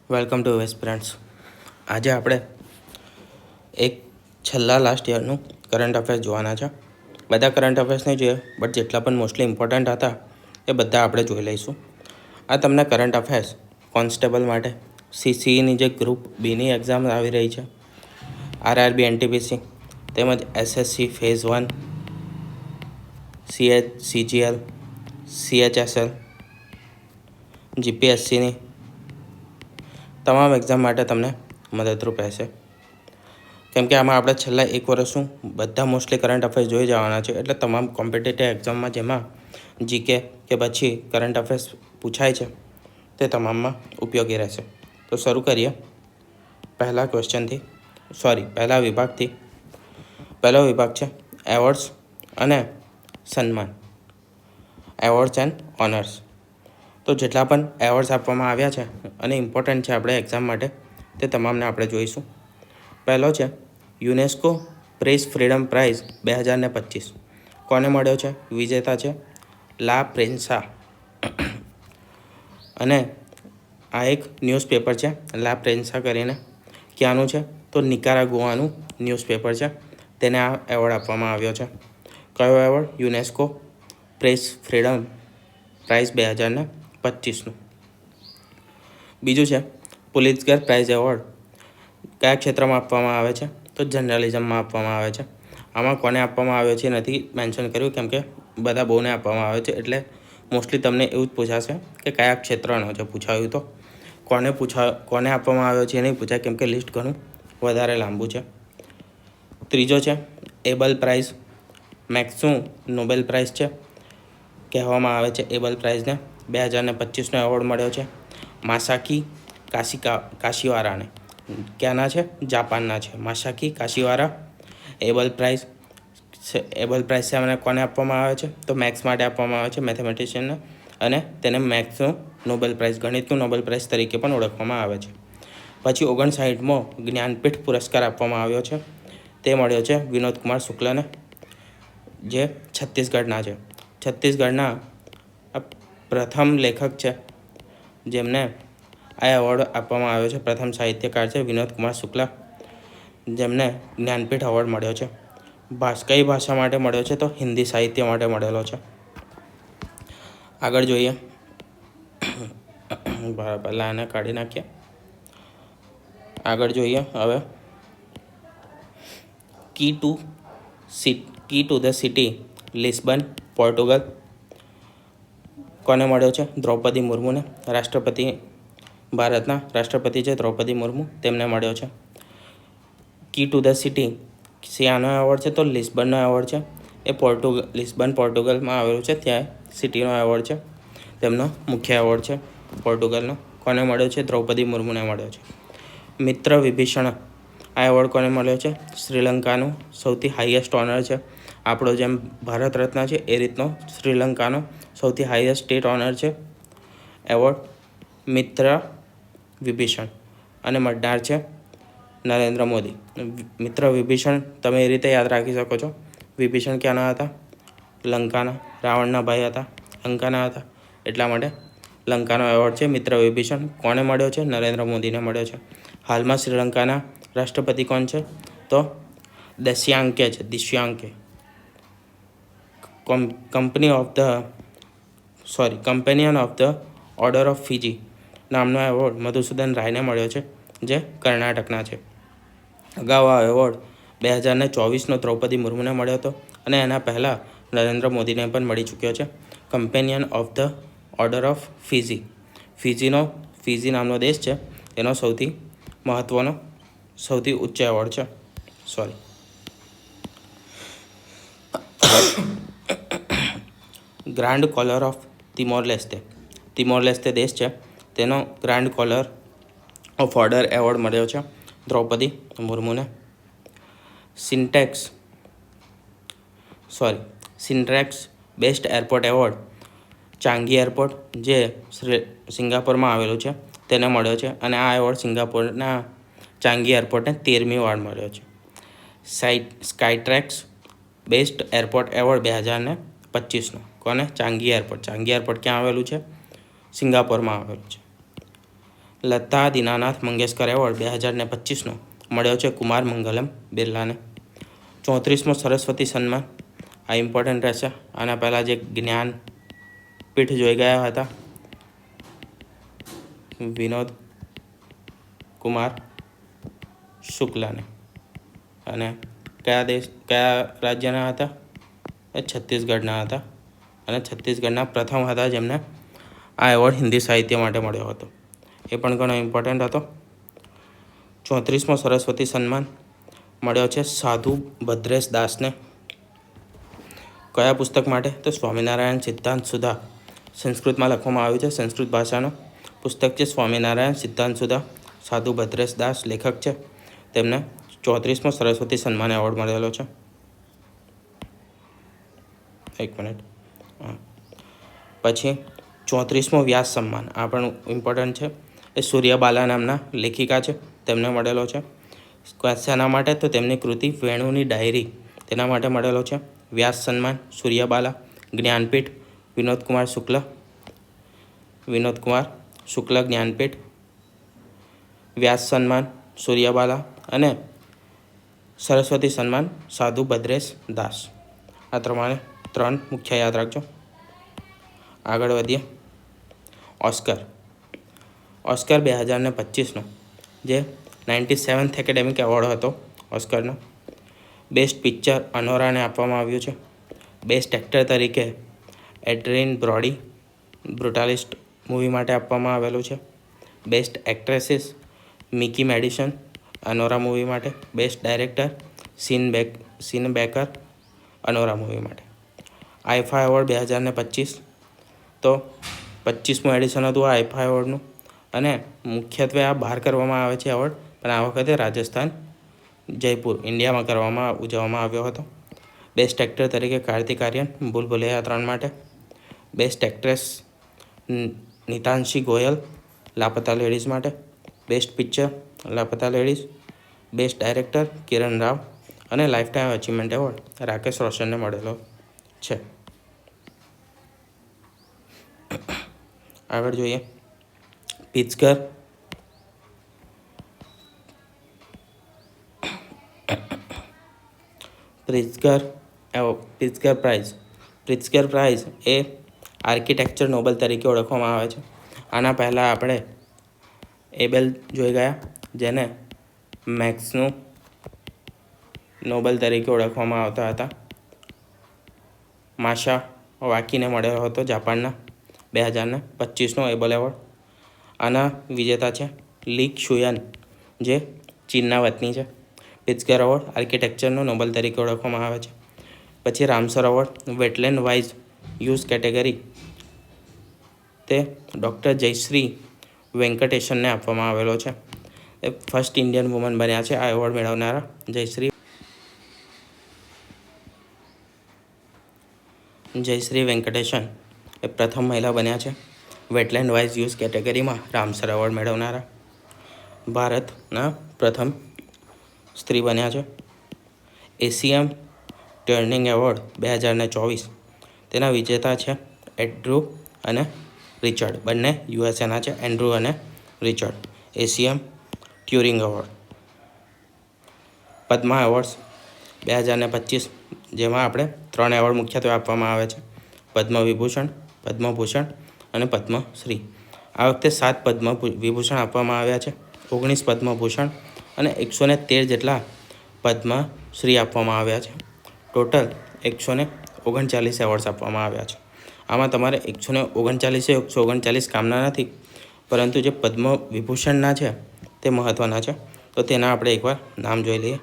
Welcome to waste friends. આજે આપણે એક છેલ્લા લાસ્ટ યરનું કરંટ અફેર્સ જોવાના છે. બધા કરંટ અફેર્સ નહીં જોઈએ, બટ જેટલા પણ મોસ્ટલી ઇમ્પોર્ટન્ટ હતા એ બધા આપણે જોઈ લઈશું. આ તમને કરંટ અફેર્સ કોન્સ્ટેબલ માટે, સીસીઈની જે ગ્રુપ બીની એક્ઝામ આવી રહી છે, આરઆરબી એનટીપીસી તેમજ એસએસસી ફેઝ 1, સીજીએલ, સીએચએસએલ, જીપીએસસીની તમામ એક્ઝામ માટે તમને મદદરૂપ રહેશે. કેમ કે આમાં આપણે છેલ્લા એક વર્ષનું બધા મોસ્ટલી કરંટ અફેર્સ જોઈ જવાના છે. એટલે તમામ કોમ્પિટિટિવ એક્ઝામમાં જેમાં જીકે કે પછી કરંટ અફેર્સ પૂછાય છે તે તમામમાં ઉપયોગી રહેશે. તો શરૂ કરીએ પહેલા વિભાગથી. પહેલો વિભાગ છે એવોર્ડ્સ અને સન્માન, એવોર્ડ્સ એન્ડ ઓનર્સ. તો જેટલા પણ એવોર્ડ્સ આપવામાં આવ્યા છે અને ઇમ્પોર્ટન્ટ છે આપણે એક્ઝામ માટે, તે તમામને આપણે જોઈશું. પહેલો છે યુનેસ્કો પ્રેસ ફ્રીડમ પ્રાઇઝ 2025. કોને મળ્યો છે? વિજેતા છે લા પ્રેન્સા. અને આ એક ન્યૂઝપેપર છે લા પ્રેન્સા કરીને. ક્યાંનું છે? તો નિકારાગુઆનું ન્યૂઝપેપર છે. તેને આ એવોર્ડ આપવામાં આવ્યો છે. કયો award? UNESCO press freedom prize 2025નું. બીજું છે પુલિત્ઝર પ્રાઇઝ એવોર્ડ. કયા ક્ષેત્રમાં આપવામાં આવે છે? તો જર્નલિઝમમાં આપવામાં આવે છે. આમાં કોને આપવામાં આવ્યો છે નથી મેન્શન કર્યું, કેમ કે બધા બહુને આપવામાં આવે છે. એટલે મોસ્ટલી તમને એવું જ પૂછાશે કે કયા ક્ષેત્રનો છે પૂછાયું. તો કોને આપવામાં આવ્યો છે એ નહીં પૂછાય, કેમ કે લિસ્ટ ઘણું વધારે લાંબુ છે. ત્રીજો છે એબલ પ્રાઇઝ. મેક્સું નોબેલ પ્રાઇઝ છે કહેવામાં આવે છે એબલ પ્રાઇઝને. 2025નો એવોર્ડ મળ્યો છે માસાકી કાશીવારાને. ક્યાંના છે? જાપાનના છે માસાકી કાશીવારા. એબલ પ્રાઇઝ છે કોને આપવામાં આવે છે? તો મેથ્સ માટે આપવામાં આવે છે, મેથેમેટિશિયનને. અને તેને મેથ્સનું નોબેલ પ્રાઇઝ, ગણિતનું નોબેલ પ્રાઇઝ તરીકે પણ ઓળખવામાં આવે છે. પછી 59મો જ્ઞાનપીઠ પુરસ્કાર આપવામાં આવ્યો છે. તે મળ્યો છે વિનોદ કુમાર શુક્લને, જે છત્તીસગઢના છે. છત્તીસગઢના પ્રથમ લેખક છે જેમને આ એવોર્ડ આપવામાં આવ્યો છે. પ્રથમ સાહિત્યકાર છે વિનોદ કુમાર શુક્લા, જેમને જ્ઞાનપીઠ એવોર્ડ મળ્યો છે. કઈ ભાષા માટે મળ્યો છે? તો હિન્દી સાહિત્ય માટે મળેલો છે. આગળ જોઈએ. પહેલાં આને કાઢી નાખીએ. આગળ જોઈએ હવે key to the city Lisbon, Portugal. કોને મળ્યો છે? દ્રૌપદી મુર્મુને. ભારતના રાષ્ટ્રપતિ છે દ્રૌપદી મુર્મુ, તેમને મળ્યો છે. કી ટુ ધ સિટી શિયાનો એવોર્ડ છે? તો લિસ્બનનો એવોર્ડ છે. એ લિસ્બન પોર્ટુગલમાં આવેલું છે. ત્યાં સિટીનો એવોર્ડ છે, તેમનો મુખ્ય એવોર્ડ છે પોર્ટુગલનો. કોને મળ્યો છે? દ્રૌપદી મુર્મુને મળ્યો છે. મિત્ર વિભીષણ, આ એવોર્ડ કોને મળ્યો છે? શ્રીલંકાનું સૌથી હાઈએસ્ટ ઓનર છે. આપણો જેમ ભારત રત્ન છે એ રીતનો શ્રીલંકાનો સૌથી હાઈએસ્ટ સ્ટેટ ઓનર છે એવોર્ડ મિત્ર વિભીષણ. અને મળનાર છે નરેન્દ્ર મોદી. મિત્ર વિભીષણ તમે એ રીતે યાદ રાખી શકો છો. વિભીષણ ક્યાંના હતા? લંકાના. રાવણના ભાઈ હતા, લંકાના હતા, એટલા માટે લંકાનો એવોર્ડ છે મિત્ર વિભીષણ. કોને મળ્યો છે? નરેન્દ્ર મોદીને મળ્યો છે. હાલમાં શ્રીલંકાના રાષ્ટ્રપતિ કોણ છે? તો Dissanayake. Companion of the order of Fiji નામનો એવોર્ડ મધુસૂદન રાયને મળ્યો છે, જે કર્ણાટકના છે. અગાઉ આ એવોર્ડ 2024નો દ્રૌપદી મુર્મુને મળ્યો હતો, અને એના પહેલાં નરેન્દ્ર મોદીને પણ મળી ચૂક્યો છે. Companion of the order of Fiji નામનો દેશ છે, એનો સૌથી મહત્ત્વનો સૌથી ઉચ્ચ એવોર્ડ છે. Grand collar of Timor Leste દેશ છે, તેનો grand collar of order award મળ્યો છે દ્રૌપદી મુર્મુને. Skytrax best airport award Changi airport, જે સિંગાપોરમાં આવેલું છે, તેને મળ્યો છે. અને આ એવોર્ડ સિંગાપોરના ચાંગી એરપોર્ટને 13મી વાર મળ્યો છે. સ્કાયટ્રેક્સ બેસ્ટ એરપોર્ટ એવોર્ડ 2025નો કોને? ચાંગી એરપોર્ટ ક્યાં આવેલું છે? સિંગાપોરમાં આવેલું છે. લતા દીનાનાથ મંગેશકર એવોર્ડ 2025નો મળ્યો છે કુમાર મંગલમ બિરલાને. 34મો સરસ્વતી સન્માન, આ ઇમ્પોર્ટન્ટ રહેશે. આના પહેલાં જે જ્ઞાનપીઠ જોઈ ગયા હતા વિનોદ કુમાર શુક્લાને, અને કયા રાજ્યના હતા? એ છત્તીસગઢના હતા, અને છત્તીસગઢના પ્રથમ હતા જેમને આ એવોર્ડ હિન્દી સાહિત્ય માટે મળ્યો હતો. એ પણ ઘણો ઇમ્પોર્ટન્ટ હતો. 34મો સરસ્વતી સન્માન મળ્યો છે સાધુ ભદ્રેશ દાસને. કયા પુસ્તક માટે? તો સ્વામિનારાયણ સિદ્ધાંત સુધા, સંસ્કૃતમાં લખવામાં આવ્યું છે. સંસ્કૃત ભાષાનો પુસ્તક છે સ્વામિનારાયણ સિદ્ધાંત સુધા. સાધુ ભદ્રેશ દાસ લેખક છે. તેમને 34મો સરસ્વતી સન્માન એવોર્ડ મળેલો છે. એક મિનિટ. પછી 34મો વ્યાસ સન્માન, આ પણ ઇમ્પોર્ટન્ટ છે. એ સૂર્યબાલા નામના લેખિકા છે, તેમને મળેલો છે. શાના માટે? તો તેમની કૃતિ વેણુની ડાયરી, તેના માટે મળેલો છે. વ્યાસ સન્માન સૂર્યબાલા. જ્ઞાનપીઠ વિનોદ કુમાર શુક્લ જ્ઞાનપીઠ. વ્યાસ સન્માન સૂર્યબાલા, અને સરસ્વતી સન્માન સાધુ ભદ્રેશ દાસ. આ ત્રણ મુખ્ય યાદ રાખજો. આગળ વધીએ. ઓસ્કર 2025નો જે 97th એકેડેમિક એવોર્ડ હતો ઓસ્કરનો. બેસ્ટ પિક્ચર અનોરાને આપવામાં આવ્યું છે. બેસ્ટ એક્ટર તરીકે એડ્રીન બ્રોડી બ્રુટાલિસ્ટ મૂવી માટે આપવામાં આવેલું છે. Best actresses Mikey Madison Anora movie માટે. Best director Sean Baker Anora movie માટે. આઈફા એવોર્ડ 2025, તો 25મું એડિશન હતું આ આઈફા એવોર્ડનું, અને મુખ્યત્વે આ બહાર કરવામાં આવે છે એવોર્ડ, પણ આ વખતે રાજસ્થાન જયપુર ઇન્ડિયામાં ઉજવવામાં આવ્યો હતો. બેસ્ટ એક્ટર તરીકે કાર્તિક આર્યન ભૂલ ભુલૈયા 3 માટે. Best actress નિતાંશી Goyal Laapataa Ladies માટે. Best picture Laapataa Ladies. Best director Kiran Rao, અને lifetime achievement award Rakesh રોશનને મળેલો છે. આગળ જોઈએ. પ્રિત્ઝકર પ્રાઇઝ એ આર્કિટેક્ચર નોબેલ તરીકે ઓળખવામાં આવે છે. આના પહેલાં આપણે એબેલ જોઈ ગયા, જેને મેથ્સનું નોબેલ તરીકે ઓળખવામાં આવતા હતા. માશા વાકીને મળેલો હતો જાપાનના 2025નો એબલ એવોર્ડ. આના વિજેતા છે લી ક્ષુયન, જે ચીનના વતની છે. પ્રિત્ઝકર એવોર્ડ આર્કિટેક્ચરનો નોબેલ તરીકે ઓળખવામાં આવે છે. પછી Ramsar award wetland wise use category, તે ડૉક્ટર જયશ્રી વેંકટેશનને આપવામાં આવેલો છે. એ ફર્સ્ટ ઇન્ડિયન વુમન બન્યા છે આ એવોર્ડ મેળવનારા. જયશ્રી વેંકટેશન એ પ્રથમ મહિલા બન્યા છે વેટલેન્ડ વાઇઝ યુઝ કેટેગરીમાં રામસર એવોર્ડ મેળવનારા. ભારતના પ્રથમ સ્ત્રી બન્યા છે. એશિયન ટર્નિંગ એવોર્ડ 2024, તેના વિજેતા છે એન્ડ્રુ અને રિચર્ડ, બંને યુએસએના છે. એન્ડ્રુ અને Richard. Asian Turing award. Padma awards 2025, જેમાં આપણે 3 એવોર્ડ મુખ્યત્વે આપવામાં આવે છે: પદ્મભૂષણ અને પદ્મશ્રી. આ વખતે 7 પદ્મવિભૂષણ આપવામાં આવ્યા છે, 19 પદ્મભૂષણ અને 113 જેટલા પદ્મશ્રી આપવામાં આવ્યા છે. ટોટલ 139 એવોર્ડ્સ આપવામાં આવ્યા છે. આમાં તમારે 139 કામના નથી, પરંતુ જે પદ્મવિભૂષણના છે તે મહત્ત્વના છે. તો તેના આપણે એકવાર નામ જોઈ લઈએ.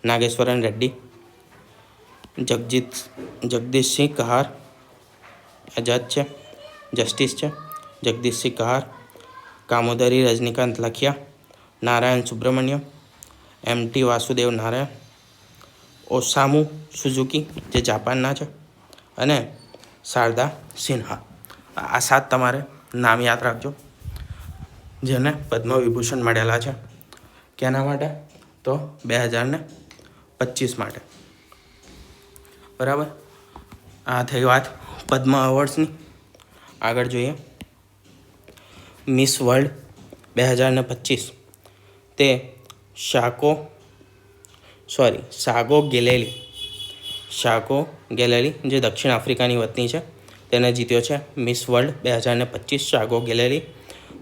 નાગેશ્વરન રેડ્ડી, જગદીશસિંહ કહાર જજ છે, જસ્ટિસ છે. જગદીશસિંહ કહાર. કામોદરી રજનીકાંત લખિયા, નારાયણ સુબ્રમણ્યમ, એમટી વાસુદેવ નારાયણ, ઓસામુ સુઝુકી, જે જાપાનના છે, અને શારદા સિન્હા. આ 7 તમારે નામ યાદ રાખજો, જેને પદ્મવિભૂષણ મળેલા છે. કેના માટે? તો 2025 માટે. બરાબર. આ થઈ વાત પદ્મ એવોર્ડ્સની. આગળ જોઈએ. મિસ વર્લ્ડ 2025 તે સાગો ગેલેલી જે દક્ષિણ આફ્રિકાની વતની છે તેને જીત્યો છે મિસ વર્લ્ડ 2025 સાગો ગેલેલી.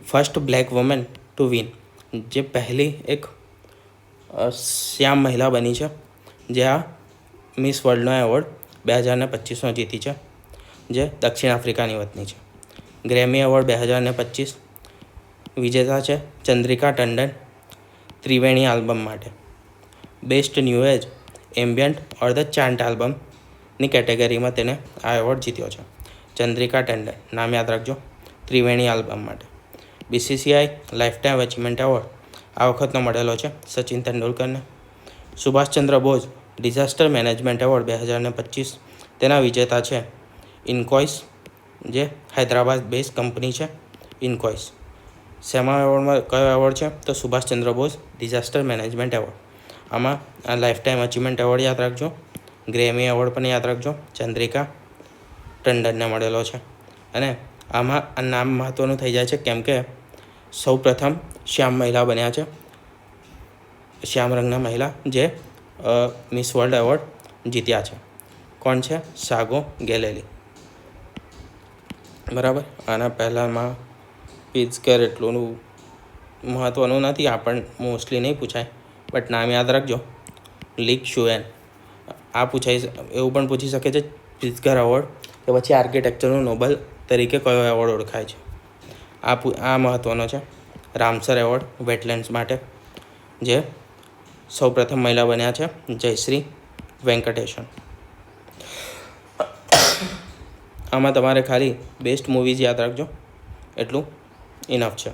First black woman to win, જે પહેલી એક શ્યામ મહિલા બની છે જે આ મિસ વર્લ્ડનો એવોર્ડ 2025 જીતી છે, જે દક્ષિણ આફ્રિકાની વતની છે. ગ્રેમી એવોર્ડ 2025 વિજેતા છે ચંદ્રિકા ટંડન ત્રિવેણી આલ્બમ માટે. Best new age ambient or the chant album કેટેગરીમાં તેને આ એવોર્ડ જીત્યો છે. ચંદ્રિકા ટંડન નામ યાદ રાખજો, ત્રિવેણી આલ્બમ માટે. BCCI lifetime achievement award આ વખતનો મળેલો છે સચિન તેંડુલકરને. Subhashchandra Bose disaster management award 2025 તેના વિજેતા છે ઇન્કોઇસ, જે હૈદરાબાદ બેઝ કંપની છે ઇન્કોઇસ. શેમાં એવોર્ડમાં કયો એવોર્ડ છે તો Subhash Chandra Bose disaster management award. આમાં આ લાઈફ ટાઈમ અચીવમેન્ટ એવોર્ડ યાદ રાખજો, ગ્રેમી એવોર્ડ પણ યાદ રાખજો, ચંદ્રિકા ટંડનને મળેલો છે. અને આમાં આ નામ મહત્ત્વનું થઈ જાય છે કેમ કે સૌ પ્રથમ શ્યામ મહિલા બન્યા છે, શ્યામ રંગના મહિલા જે મિસ વર્લ્ડ એવોર્ડ જીત્યા છે. કોણ છે? સાગો ગેલેલી. બરાબર. આના પહેલાંમાં પિટ્ઝગર એટલું મહત્ત્વનું નથી, આપણને મોસ્ટલી નહીં પૂછાય, બટ નામ યાદ રાખજો, લીક શુએન. આ એવું પણ પૂછી શકે છે પિટ્ઝગર એવોર્ડ કે પછી આર્કિટેક્ચરનું નોબલ તરીકે કયો એવોર્ડ ઓળખાય છે. આ મહત્ત્વનો છે. રામસર એવોર્ડ વેટલેન્ડ્સ માટે, જે સૌપ્રથમ મહિલા બન્યા છે જયશ્રી વેંકટેશન. આમાં તમારે ખાલી બેસ્ટ મૂવીઝ યાદ રાખજો, એટલું ઇનફ છે.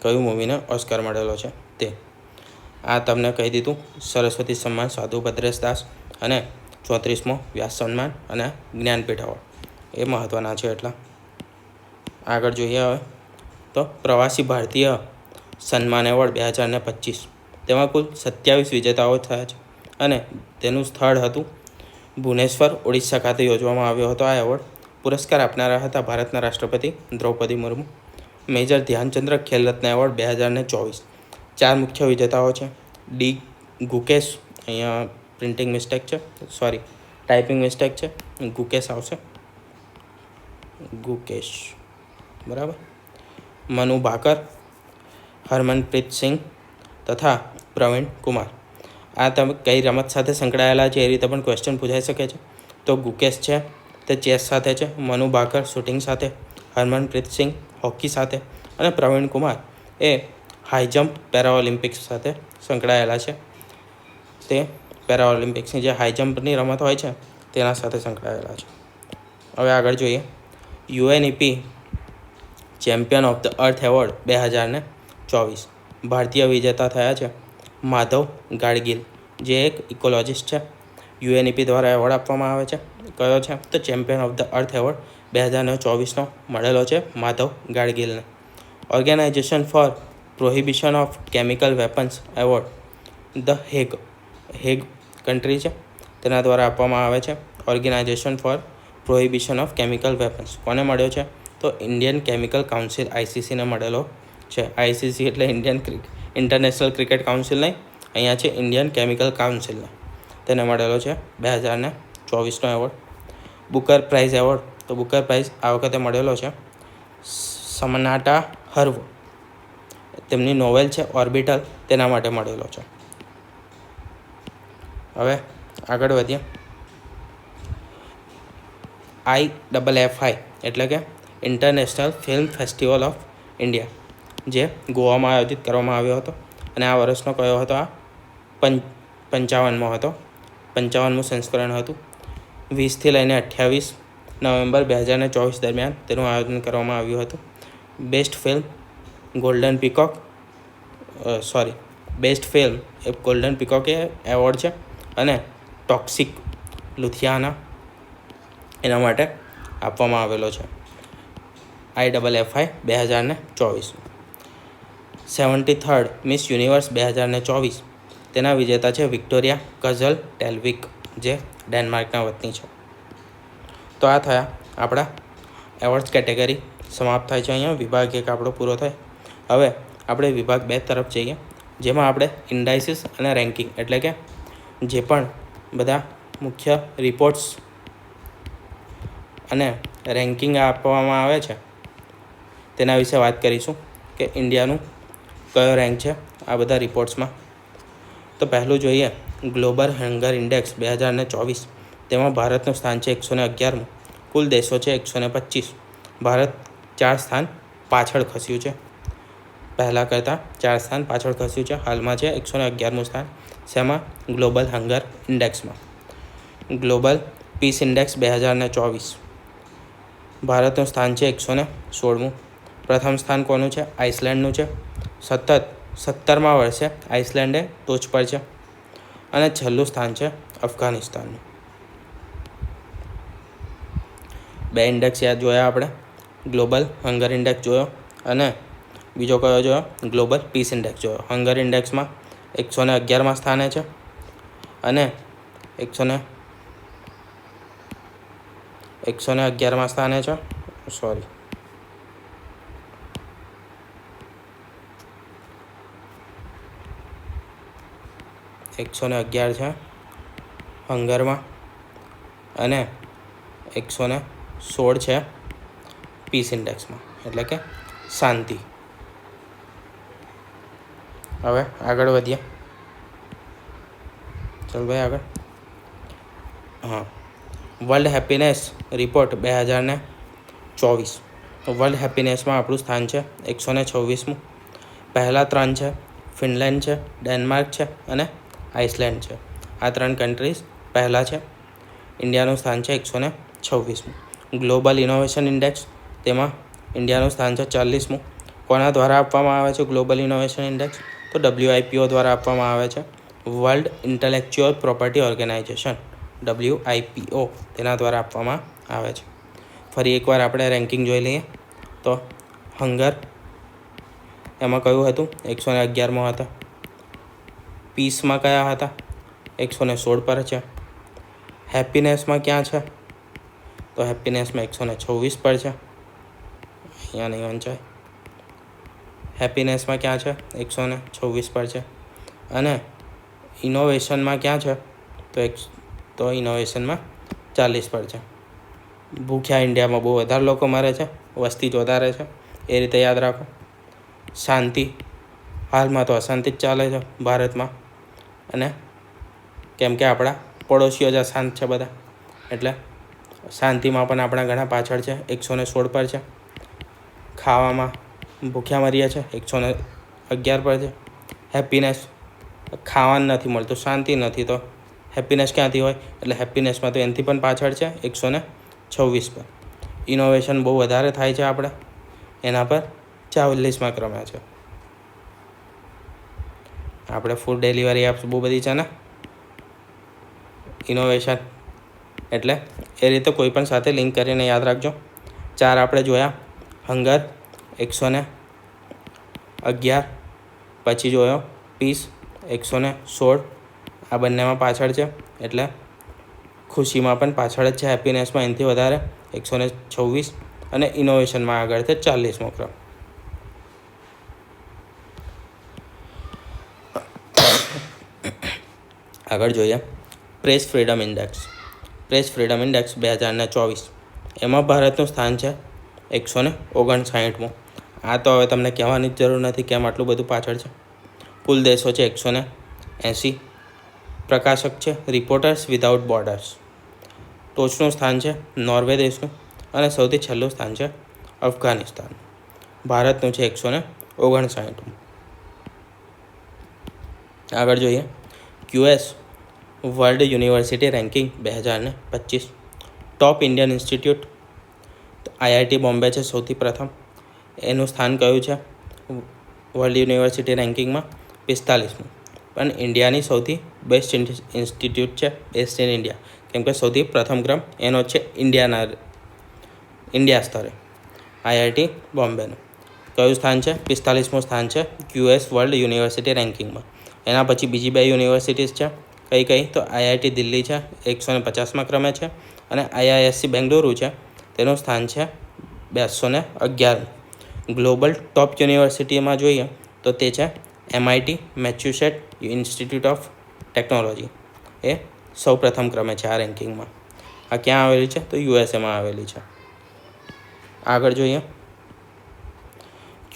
કયું મૂવીને ઓસ્કર મળેલો છે તે આ તમને કહી દીધું. સરસ્વતી સન્માન સાધુ ભદ્રેશ દાસ અને 34મો વ્યાસ સન્માન અને જ્ઞાનપીઠ એવોર્ડ એ મહત્ત્વના છે. એટલા આગળ જોઈએ હવે તો પ્રવાસી ભારતીય સન્માન એવોર્ડ 2025 તેમાં કુલ 27 વિજેતાઓ થયા છે અને તેનું સ્થળ હતું ભુવનેશ્વર, ઓડિશા ખાતે યોજવામાં આવ્યો હતો. આ એવોર્ડ પુરસ્કાર આપનારા હતા ભારતના રાષ્ટ્રપતિ દ્રૌપદી મુર્મુ. મેજર ધ્યાનચંદ્ર ખેલરત્ન એવોર્ડ 2024 4 મુખ્ય વિજેતાઓ છે. ડી ગુકેશ, અહીંયા પ્રિન્ટિંગ મિસ્ટેક છે, ટાઈપિંગ મિસ્ટેક છે, ગુકેશ આવશે, ગુકેશ બરાબર. મનુ ભાકર, હરમનપ્રીત સિંહ તથા પ્રવીણ કુમાર. આ તમે કઈ રમત સાથે સંકળાયેલા છે એ રીતે પણ ક્વેશ્ચન પૂછાઈ શકે છે. તો ગુકેશ છે તે ચેસ સાથે છે, મનુ ભાકર શૂટિંગ સાથે, હરમનપ્રીત સિંહ હોકી સાથે અને પ્રવીણ કુમાર એ હાઈ જમ્પ પેરાઓલિમ્પિક્સ સાથે સંકળાયેલા છે. તે પેરાઓલિમ્પિક્સની જે હાઈ જમ્પની રમત હોય છે તેના સાથે સંકળાયેલા છે. હવે આગળ જોઈએ. UNEP champion of the earth award 2024 ભારતીય વિજેતા થયા છે માધવ ગાડગીલ, જે એક ઇકોલોજિસ્ટ છે. UNEP દ્વારા એવોર્ડ આપવામાં આવે છે. કયો છે તો champion of the earth award 2024નો મળેલો છે માધવ ગાડગીલને. Organisation for prohibition of chemical weapons award the Hague country છે તેના દ્વારા આપવામાં આવે છે. Organisation for prohibition of chemical weapons કોને મળ્યો છે તો ઇન્ડિયન કેમિકલ કાઉન્સિલ ICCને મળેલો છે. ICC એટલે ઇન્ટરનેશનલ ક્રિકેટ કાઉન્સિલ નહીં, અહીંયા છે ઇન્ડિયન કેમિકલ કાઉન્સિલને, તેને મળેલો છે 2024નો એવોર્ડ. બુકર પ્રાઇઝ એવોર્ડ, તો બુકર પ્રાઇઝ આ વખતે મળેલો છે સમનાટા હર્વ, તેમની નોવેલ છે ઓર્બિટલ, તેના માટે મળેલો છે. હવે આગળ વધીએ. IFFI એટલે કે international film festival of India, જે ગોવામાં આયોજિત કરવામાં આવ્યો હતો અને આ વર્ષનો કયો હતો? આ 55મો હતો, 55મું સંસ્કરણ હતું. 20થી લઈને 28 નવેમ્બર 2024 દરમિયાન તેનું આયોજન કરવામાં આવ્યું હતું. બેસ્ટ ફિલ્મ ગોલ્ડન પીકોક એ એવોર્ડ છે અને ટોક્સિક લુધિયાના એના માટે આપવામાં આવેલો છે. IFFI 2024. 73rd મિસ યુનિવર્સ 2024 તેના વિજેતા છે વિક્ટોરિયા કઝલ ટેલ્વિક, જે ડેનમાર્કના વતની છે. તો આ થયા આપણા એવોર્ડ્સ કેટેગરી સમાપ્ત થાય છે અહીંયા. વિભાગ એક આપણો પૂરો થાય. હવે આપણે વિભાગ 2 તરફ જઈએ, જેમાં આપણે ઇન્ડાઇસિસ અને રેન્કિંગ એટલે કે જે પણ બધા મુખ્ય રિપોર્ટ્સ અને રેન્કિંગ આપવામાં આવે છે તેના વિશે વાત કરીશું કે ઇન્ડિયાનું કયો રેન્ક છે આ બધા રિપોર્ટ્સમાં. તો પહેલું જોઈએ ગ્લોબલ હંગર ઇન્ડેક્સ 2024. તેમાં ભારતનું સ્થાન છે 111મું. કુલ દેશો છે 125. ભારત 4 સ્થાન પાછળ ખસ્યું છે, પહેલાં કરતાં 4 સ્થાન પાછળ ખસ્યું છે. હાલમાં છે 111મું સ્થાન. શેમાં? ગ્લોબલ હંગર ઇન્ડેક્સમાં. Global peace index 2024. ભારતનું સ્થાન છે 116મું. પ્રથમ સ્થાન કોનું છે? આઇસલેન્ડનું છે. સતત 17મા વર્ષે આઇસલેન્ડે ટોચ પર છે. અને છેલ્લું સ્થાન છે અફઘાનિસ્તાનનું. 2 ઇન્ડેક્સ યાદ જોયા આપણે. ગ્લોબલ હંગર ઇન્ડેક્સ જોયો અને બીજો કયો જોયો? ગ્લોબલ પીસ ઇન્ડેક્સ જોયો. હંગર ઇન્ડેક્સમાં 111મા સ્થાને છે અને 111મા સ્થાને છે. 111 છે હંગરમાં અને 116 છે પીસ ઇન્ડેક્સમાં, એટલે કે શાંતિ. હવે આગળ વધીએ. ચાલ ભાઈ આગળ. World happiness report 2024. વર્લ્ડ હેપીનેસમાં આપણું સ્થાન છે 126મું. પહેલાં 3 છે ફિનલેન્ડ છે, ડેનમાર્ક છે અને આઇસલેન્ડ છે. આ 3 કન્ટ્રીઝ પહેલાં છે. ઇન્ડિયાનું સ્થાન છે 126મું. ગ્લોબલ ઇનોવેશન ઇન્ડેક્સ, તેમાં ઇન્ડિયાનું સ્થાન છે 40મું. કોના દ્વારા આપવામાં આવે છે ગ્લોબલ ઇનોવેશન ઇન્ડેક્સ? તો WIPO દ્વારા આપવામાં આવે છે. World intellectual property organization WIPO તેના દ્વારા આપવામાં આવે છે. ફરી એકવાર આપણે રેન્કિંગ જોઈ લઈએ. તો હંગર એમાં કયું હતું? 111માં હતા. પીસમાં કયા હતા? 116 પર છે. હેપીનેસમાં ક્યાં છે? તો હેપીનેસમાં 126 પર છે. અહીંયા નહીં વંચાય. હેપીનેસમાં ક્યાં છે? 126 પર છે. અને ઇનોવેશનમાં ક્યાં છે? તો ઇનોવેશનમાં 40 પર છે. ભૂખ્યા ઇન્ડિયામાં બહુ વધારે લોકો મરે છે, વસ્તી જ વધારે છે, એ રીતે યાદ રાખો. શાંતિ, હાલમાં તો અશાંતિ જ ચાલે છે ભારતમાં, અને કેમ કે આપણા પડોશીઓ જ અશાંત છે બધા, એટલે શાંતિમાં પણ આપણા ઘણા પાછળ છે, 116 પર છે. ખાવામાં ભૂખ્યા મરીએ છે, 111 પર છે. હેપીનેસ, ખાવાનું નથી મળતું, શાંતિ નથી, તો હેપીનેસ ક્યાંથી હોય? એટલે હેપીનેસમાં તો એનાથી પણ પાછળ છે, 126 પર. ઇનોવેશન બહુ વધારે થાય છે આપણે, એના પર 44મા ક્રમે છે. આપણે ફૂડ ડિલિવરી એપ્સ બહુ બધી છે ને, ઇનોવેશન એટલે એ રીતે કોઈ પણ સાથે લિંક કરીને યાદ રાખજો. 4 આપણે જોયા. હંગર 111, પછી જોયો પીસ 116. આ બંનેમાં પાછળ છે, એટલે ખુશીમાં પણ પાછળ જ છે. હેપીનેસમાં એનાથી વધારે 126 અને ઇનોવેશનમાં આગળ છે 40મો ક્રમ. આગળ જોઈએ press freedom index. Press freedom index 2024. એમાં ભારતનું સ્થાન છે 159મું. આ તો હવે તમને કહેવાની જ જરૂર નથી કેમ આટલું બધું પાછળ છે. કુલ દેશો છે 180. પ્રકાશક છે રિપોર્ટર્સ વિધાઉટ બોર્ડર્સ. ટોચનું સ્થાન છે નોર્વે દેશનું અને સૌથી છેલ્લું સ્થાન છે અફઘાનિસ્તાન. ભારતનું છે 159મું. આગળ જોઈએ QS વર્લ્ડ યુનિવર્સિટી રેન્કિંગ 2025. ટોપ ઇન્ડિયન ઇન્સ્ટિટ્યૂટ IIT બોમ્બે છે સૌથી પ્રથમ. એનું સ્થાન કયું છે વર્લ્ડ યુનિવર્સિટી રેન્કિંગમાં? 45મું. પણ ઇન્ડિયાની સૌથી બેસ્ટ ઇન્સ્ટિટ્યૂટ છે, બેસ્ટ ઇન ઇન્ડિયા, કેમ કે સૌથી પ્રથમ ક્રમ એનો છે ઇન્ડિયા સ્તરે, IIT બોમ્બેનું. કયું સ્થાન છે? 45મું સ્થાન છે QS વર્લ્ડ યુનિવર્સિટી રેન્કિંગમાં. એના પછી બીજી 2 યુનિવર્સિટીઝ છે. કઈ? તો IIT દિલ્હી છે, 150મા ક્રમે છે, અને IISc બેંગલુરુ છે, તેનું સ્થાન છે 211. ગ્લોબલ ટોપ યુનિવર્સિટીમાં જોઈએ તો તે છે MIT Massachusetts institute of technology. એ સૌ પ્રથમ ક્રમે છે આ રેન્કિંગમાં. આ ક્યાં આવેલી છે? તો યુએસએમાં આવેલી છે. આગળ જોઈએ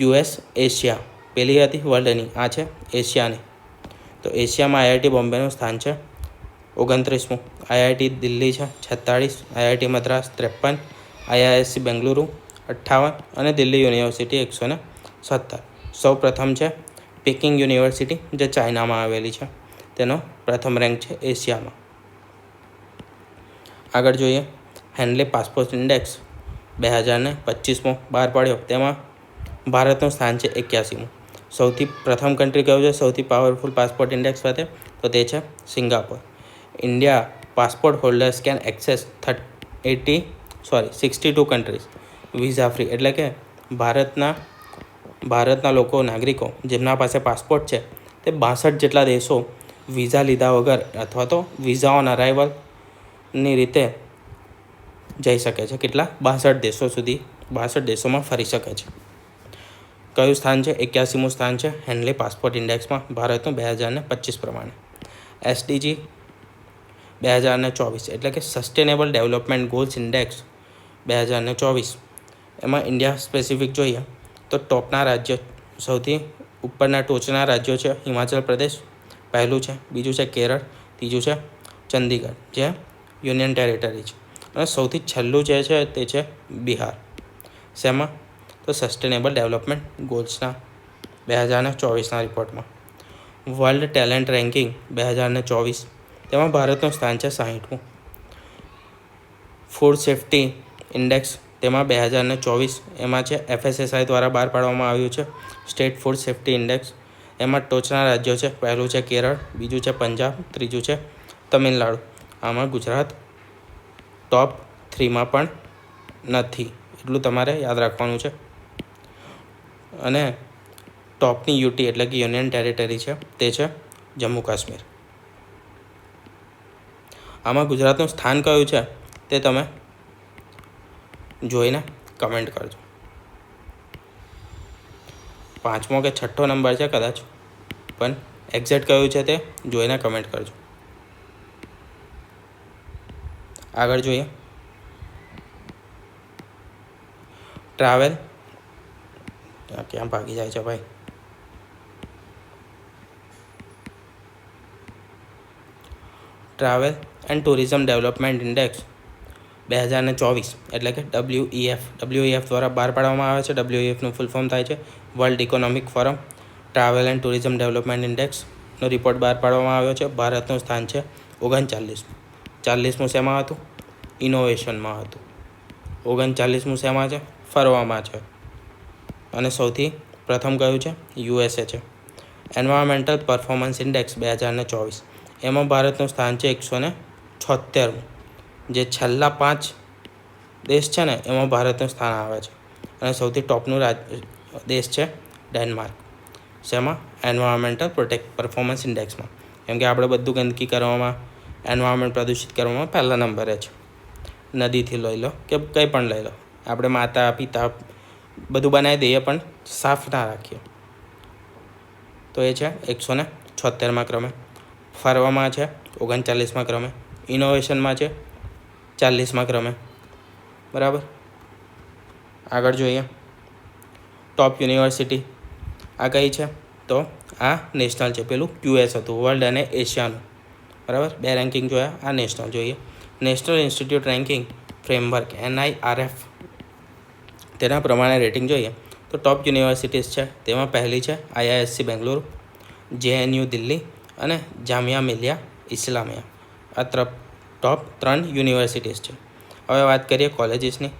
US એશિયા. પેલી હતી વર્લ્ડની, આ છે એશિયાની. તો એશિયામાં IIT બોમ્બેનું સ્થાન છે 29મું, IIT દિલ્હી છે 46, IIT મદ્રાસ 53, IISc બેંગલુરુ 58 અને દિલ્હી યુનિવર્સિટી 117. સૌ પ્રથમ છે પેકિંગ યુનિવર્સિટી જે ચાઇનામાં આવેલી છે, તેનો પ્રથમ રેન્ક છે એશિયામાં. આગળ જોઈએ હેન્ડલે પાસપોર્ટ ઇન્ડેક્સ 2025 બહાર પાડ્યો, તેમાં ભારતનું સ્થાન છે 81મું. સૌથી પ્રથમ કન્ટ્રી કયું છે સૌથી પાવરફુલ પાસપોર્ટ ઇન્ડેક્સ સાથે? તો તે છે Singapore. India passport holders can access 62 countries visa free. એટલે કે ભારતના લોકો નાગરિકો જેમના પાસે પાસપોર્ટ છે તે 62 જેટલા દેશો વિઝા લીધા વગર અથવા તો વિઝા ઓન અરાઇવલની રીતે જઈ શકે છે. કેટલા? 62 દેશો સુધી, 62 દેશોમાં ફરી શકે છે. કયું સ્થાન છે? 81મું સ્થાન છે હેન્ડલે પાસપોર્ટ ઇન્ડેક્સમાં ભારતનું 2025 પ્રમાણે. SDG 2024 એટલે કે સસ્ટેનેબલ ડેવલપમેન્ટ ગોલ્સ ઇન્ડેક્સ 2024, એમાં ઇન્ડિયા સ્પેસિફિક જોઈએ તો ટોપના રાજ્યો, સૌથી ઉપરના ટોચના રાજ્યો છે હિમાચલ પ્રદેશ પહેલું છે, બીજું છે કેરળ, ત્રીજું છે ચંદીગઢ જે યુનિયન ટેરેટરી છે, અને સૌથી છેલ્લું જે છે તે છે બિહાર. શેમાં? તો સસ્ટેનેબલ ડેવલપમેન્ટ ગોલ્સના 2024ના રિપોર્ટમાં. વર્લ્ડ ટેલેન્ટ રેન્કિંગ 2024, તેમાં ભારતનું સ્થાન છે 60મું. ફૂડ સેફ્ટી ઇન્ડેક્સ તેમાં 2024, એમાં છે FSSAI દ્વારા બહાર પાડવામાં આવ્યું છે સ્ટેટ ફૂડ સેફ્ટી ઇન્ડેક્સ. એમાં ટોચના રાજ્યો છે, પહેલું છે કેરળ, બીજું છે પંજાબ, ત્રીજું છે તમિલનાડુ. આમાં ગુજરાત ટોપ 3માં પણ નથી, એટલું તમારે યાદ રાખવાનું છે. અને ટોપની UT એટલે કે યુનિયન ટેરેટરી છે તે છે જમ્મુ કાશ્મીર. આમાં ગુજરાતનું સ્થાન કયું છે તે તમે જોઈને કમેન્ટ કરજો. 5મો કે 6ઠ્ઠો નંબર છે કદાચ, પણ એક્ઝેક્ટ કયું છે તે જોઈને કમેન્ટ કરજો. આગળ જોઈએ ટ્રાવેલ. ક્યાં ભાગી જાય છે ભાઈ? Travel and tourism development index 2024 એટલે કે WEF દ્વારા બહાર પાડવામાં આવે છે. WEFનું ફૂલ ફોર્મ થાય છે world economic forum. Travel and tourism development ઇન્ડેક્સનો રિપોર્ટ બહાર પાડવામાં આવ્યો છે. ભારતનું સ્થાન છે 39મું. 40મું શેમાં હતું? ઇનોવેશનમાં હતું. 39મું શેમાં છે? ફરવામાં છે. અને સૌથી પ્રથમ કયું છે? USA છે. એન્વાયરમેન્ટલ પરફોર્મન્સ ઇન્ડેક્સ 2024, એમાં ભારતનું સ્થાન છે 176મું. જે છેલ્લા 5 દેશ છે ને એમાં ભારતનું સ્થાન આવે છે. અને સૌથી ટોપનું દેશ છે ડેનમાર્ક. શેમાં? એન્વાયરમેન્ટલ પરફોર્મન્સ ઇન્ડેક્સમાં. કેમ કે આપણે બધું ગંદકી કરવામાં, એન્વાયરમેન્ટ પ્રદૂષિત કરવામાં પહેલા નંબરે છે. નદીથી લઈ લો કે કંઈ પણ લઈ લો, આપણે માતા પિતા બધું બનાવી દઈએ પણ સાફ ના રાખીએ. તો એ છે 176મા ક્રમે. ફરવામાં છે 39મા ક્રમે. ઇનોવેશનમાં છે 40મા ક્રમે. બરાબર. આગળ જોઈએ ટોપ યુનિવર્સિટી. આ કઈ છે? તો આ નેશનલ છે, પેલું US હતું વર્લ્ડ અને એશિયાનું. બરાબર, 2 રેન્કિંગ જોયા, આ નેશનલ જોઈએ. National institute ranking framework NIRF, તેના પ્રમાણે રેટિંગ જોઈએ તો ટોપ યુનિવર્સિટીઝ છે તેમાં પહેલી છે IISc બેંગલુરુ, JNU દિલ્હી અને જામિયા મિલિયા ઇસ્લામિયા. આ ટોપ 3 યુનિવર્સિટીઝ છે. હવે વાત કરીએ કોલેજીસની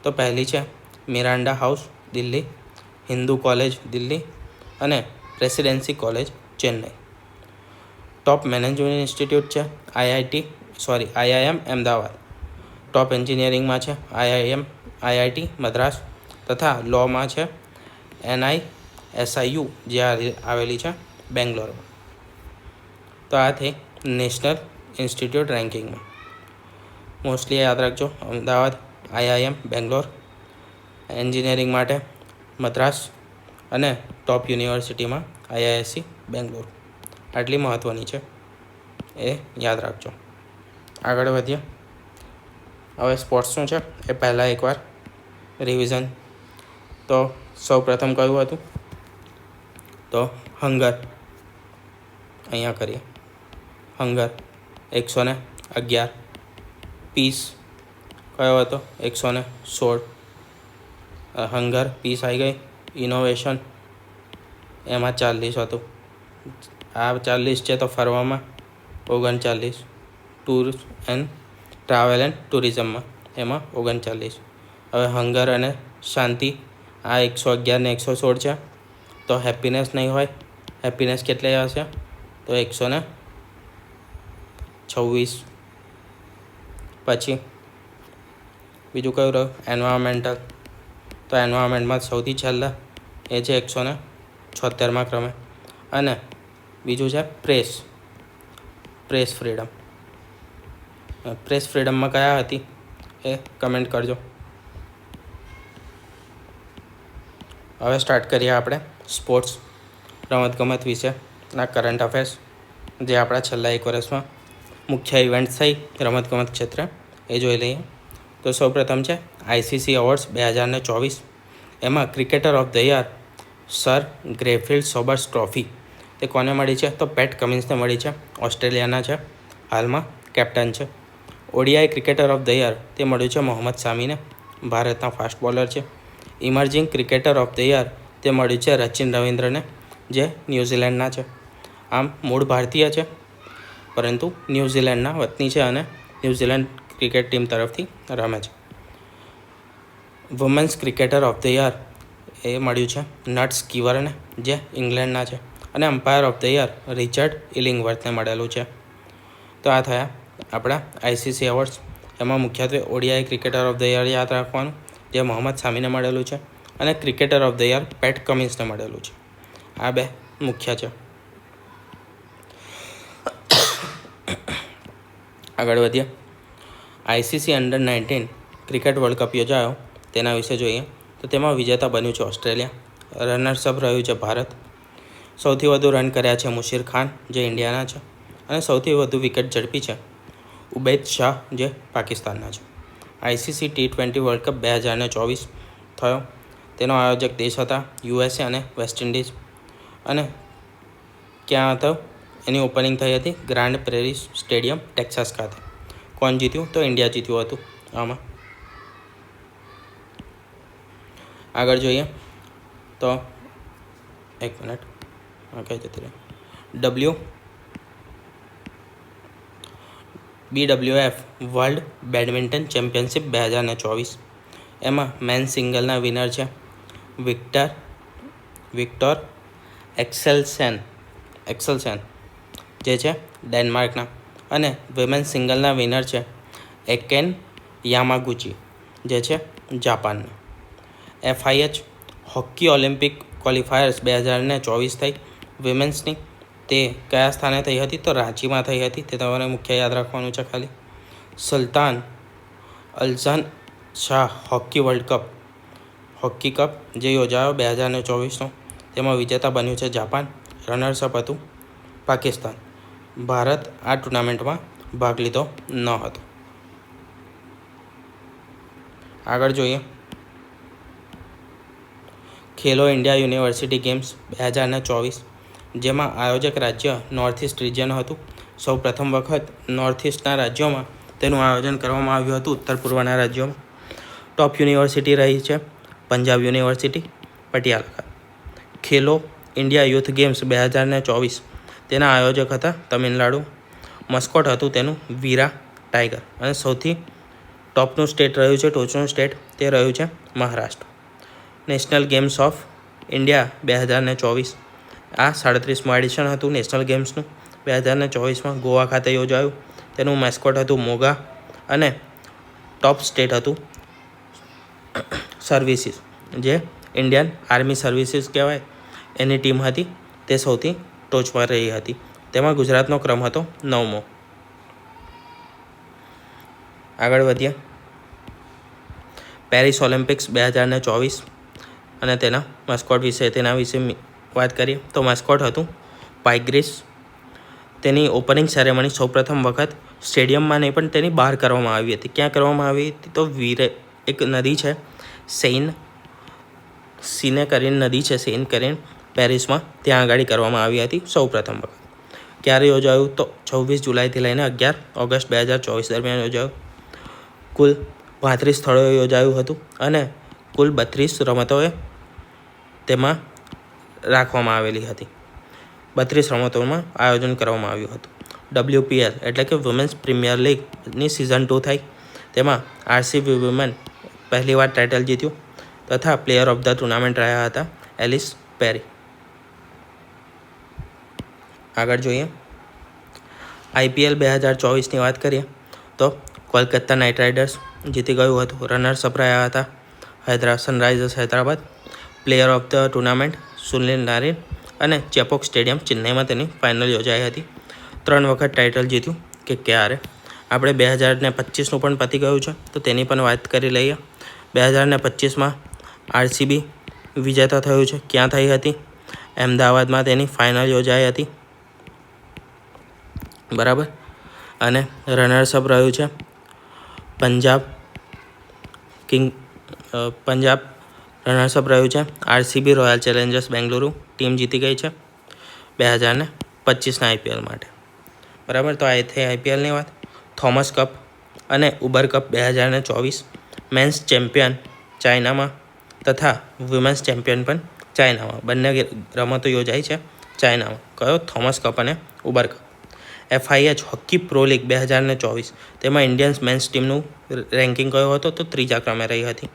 તો પહેલી છે Miranda House Delhi, Hindu College Delhi અને Presidency College Chennai. Top management institute છે IIM અમદાવાદ. ટોપ એન્જિનિયરિંગમાં છે IIT મદ્રાસ તથા લોમાં છે NISIU જે આવેલી છે બેંગ્લોરમાં. તો આ થઈ નેશનલ ઇન્સ્ટિટ્યૂટ રેન્કિંગમાં. મોસ્ટલી યાદ રાખજો, અમદાવાદ, IIM બેંગ્લોર. એન્જિનિયરિંગ માટે મદ્રાસ અને ટોપ યુનિવર્સિટીમાં IISc બેંગ્લોર. આટલી મહત્ત્વની છે, એ યાદ રાખજો. આગળ વધીએ. હવે સ્પોર્ટ્સ શું છે એ પહેલાં એકવાર રિવિઝન. તો સૌ પ્રથમ કયું હતું? તો હંગર. અહીંયા કરીએ. હંગર 111. પીસ કયો હતો? 116. હંગર પીસ આવી ગઈ. ઇનોવેશન એમાં 40 હતું. આ 40 છે તો ફરવામાં 39. ટૂર્સ એન્ડ ટ્રાવેલ એન્ડ ટુરિઝમમાં એમાં 39. હવે હંગર અને શાંતિ આ 111 ને 116 છે. તો હેપીનેસ નહીં હોય. હેપીનેસ કેટલી હશે? તો 126. પછી બીજું કયું રહ્યું? એન્વાયરમેન્ટલ. તો એન્વાયરમેન્ટમાં સૌથી છેલ્લા એ છે 176માં ક્રમે. અને બીજું છે પ્રેસ ફ્રીડમ. પ્રેસ ફ્રીડમમાં કયા હતી એ કમેન્ટ કરજો. હવે સ્ટાર્ટ કરીએ આપણે સ્પોર્ટ્સ, રમતગમત વિશેના કરંટ અફેર્સ જે આપણા છેલ્લા એક વર્ષમાં મુખ્ય ઇવેન્ટ્સ થઈ રમતગમત ક્ષેત્રે એ જોઈ લઈએ. તો સૌપ્રથમ છે ICC એવોર્ડ્સ 2024. એમાં cricketer of the year sir Garfield Sobers trophy તે કોને મળી છે? તો પેટ કમિન્સને મળી છે. ઓસ્ટ્રેલિયાના છે, હાલમાં કેપ્ટન છે. ODI cricketer of the year તે મળ્યું છે મોહમ્મદ શામીને, ભારતના ફાસ્ટ બોલર છે. Emerging cricketer of the year તે મળ્યું છે સચિન રવિન્દ્રને, જે ન્યૂઝીલેન્ડના છે. આમ મૂળ ભારતીય છે પરંતુ ન્યૂઝીલેન્ડના વતની છે અને ન્યૂઝીલેન્ડ ક્રિકેટ ટીમ તરફથી રમે છે. Women's cricketer of the year એ મળ્યું છે નટ સ્કીવરને, જે ઇંગ્લેન્ડના છે. અને umpire of the year Richard ઇલિંગવર્થને મળેલું છે. તો આ થયા આપણા ICC એવોર્ડ્સ. એમાં મુખ્યત્વે ODI cricketer of the year યાદ રાખવાનું, જે મોહમ્મદ શામીને મળેલું છે, અને ક્રિકેટર ઓફ ધ યર પેટ કમિન્સને મળેલું છે. આ બે મુખ્ય છે. આગળ વધીએ. ICC અંડર-19 ક્રિકેટ વર્લ્ડ કપ યોજાયો તેના વિશે જોઈએ. તો તેમાં વિજેતા બન્યું છે ઓસ્ટ્રેલિયા. રનર્સઅપ રહ્યું છે ભારત. સૌથી વધુ રન કર્યા છે મુશીર ખાન, જે ઇન્ડિયાના છે. અને સૌથી વધુ વિકેટ ઝડપી છે ઉબૈદ શાહ, જે પાકિસ્તાનના છે. ICC T20 વર્લ્ડ કપ 2024 થયો. તેનો આયોજક દેશ હતા USA અને વેસ્ટ ઇન્ડિઝ. અને ક્યાં હતો? એની ઓપનિંગ થઈ હતી ગ્રાન્ડ પ્રેરી સ્ટેડિયમ, ટેક્સાસ ખાતે. કોણ જીત્યું? તો ઇન્ડિયા જીત્યું હતું આમાં. આગળ જોઈએ તો એક મિનિટ કઈ જતી રહી. BWF world badminton championship 2024. એમાં મેન સિંગલના વિનર છે વિક્ટર એક્સેલ્સેન, જે છે ડેનમાર્કના. અને વિમેન સિંગલના વિનર છે એકેન યામાગુચી, જે છે જાપાનના. FIH હોકી ઓલિમ્પિક ક્વોલિફાયર્સ 2024 થઈ વિમેન્સની. તે કયા સ્થાને થઈ હતી? તો રાંચીમાં થઈ હતી. તે તમારે મુખ્ય યાદ રાખવાનું છે ખાલી. સુલતાન અલ્ઝાન શાહ હોકી કપ જે યોજાયો 2024નો, તેમાં વિજેતા બન્યું છે જાપાન. રનર્સઅપ હતું પાકિસ્તાન. ભારત આ ટુર્નામેન્ટમાં ભાગ લીધો ન હતો. આગળ જોઈએ. ખેલો ઇન્ડિયા યુનિવર્સિટી ગેમ્સ 2024, જેમાં આયોજક રાજ્ય નોર્થ ઇસ્ટ રિજિયન હતું. સૌ પ્રથમ વખત નોર્થ ઇસ્ટના રાજ્યોમાં તેનું આયોજન કરવામાં આવ્યું હતું, ઉત્તર પૂર્વના રાજ્યોમાં. ટોપ યુનિવર્સિટી રહી છે પંજાબ યુનિવર્સિટી, પટિયાલા. ખેલો ઇન્ડિયા યુથ ગેમ્સ 2024, તેના આયોજક હતા તમિલનાડુ. મસ્કોટ હતું તેનું વીરા ટાઈગર. અને સૌથી ટોપનું સ્ટેટ રહ્યું છે, ટોચનું સ્ટેટ, તે રહ્યું છે Maharashtra. National games of India 2024, આ 37મું એડિશન હતું નેશનલ ગેમ્સનું. 2024માં ગોવા ખાતે યોજાયું. તેનું મેસ્કોટ હતું મોગા. અને ટોપ સ્ટેટ હતું સર્વિસીસ, જે ઇન્ડિયન આર્મી સર્વિસીસ કહેવાય, એની ટીમ હતી. તે સૌથી ટોચ પર રહી હતી. તેમાં ગુજરાતનો ક્રમ હતો 9મો. આગળ વધીએ. પેરિસ ઓલિમ્પિક્સ 2024, અને તેના માસ્કોટ વિશે વાત કરીએ તો માસ્કોટ હતું પાઇગ્રીસ. તેની ઓપનિંગ સેરેમની સૌપ્રથમ વખત સ્ટેડિયમમાં નહીં પણ તેની બહાર કરવામાં આવી હતી. ક્યાં કરવામાં આવી હતી? તો એક નદી છે સીને કરીને નદી છે, સેન કરીને પેરિસમાં, ત્યાં આગળ કરવામાં આવી હતી સૌપ્રથમ વખત. ક્યારે યોજાયું? તો 26 જુલાઈથી લઈને 11 ઓગસ્ટ 2024 દરમિયાન યોજાયું. કુલ 35 સ્થળોએ યોજાયું હતું અને કુલ 32 રમતોએ તેમાં રાખવામાં આવેલી હતી. 32 રમતોમાં આયોજન કરવામાં આવ્યું હતું. WPL એટલે કે વુમેન્સ પ્રીમિયર લીગની સિઝન 2 થઈ. તેમાં RCB વુમેન પહેલીવાર ટાઇટલ જીત્યું તથા પ્લેયર ઓફ ધ ટુર્નામેન્ટ રહ્યા હતા એલિસ પેરી. આગળ જોઈએ IPL 2024ની વાત કરીએ તો કોલકાતા નાઇટ રાઇડર્સ જીતી ગયું હતું. રનર્સઅપ રહ્યા હતા Sunrisers Hyderabad. Player of the tournament Sunil Narine અને ચેપોક સ્ટેડિયમ ચેન્નઈમાં તેની ફાઇનલ યોજાઈ હતી. 3 વખત ટાઇટલ જીત્યું KKR. આપણે 2025નું પણ પતી ગયું છે તો તેની પણ વાત કરી લઈએ. 2025માં RCB વિજેતા થયું છે. ક્યાં થઈ હતી? અમદાવાદમાં તેની ફાઇનલ યોજાઈ હતી, બરાબર. અને રનર્સઅપ રહ્યું છે પંજાબ રનર્સઅપ રહ્યું છે RCB royal Challengers Bengaluru. Team જીતી ગઈ છે 2025ના IPL માટે, બરાબર. તો આ થઈ IPLની વાત. થોમસ કપ અને ઉબર કપ 2024 મેન્સ ચેમ્પિયન ચાઇનામાં તથા વુમેન્સ ચેમ્પિયન પણ ચાઇનામાં, બંને રમતો યોજાઈ છે ચાઇનામાં. કયો? થોમસ કપ અને Uber cup. FIH hockey pro league 2024, તેમાં ઇન્ડિયન્સ મેન્સ ટીમનું રેન્કિંગ કયો હતો? તો 3જા ક્રમે રહી હતી.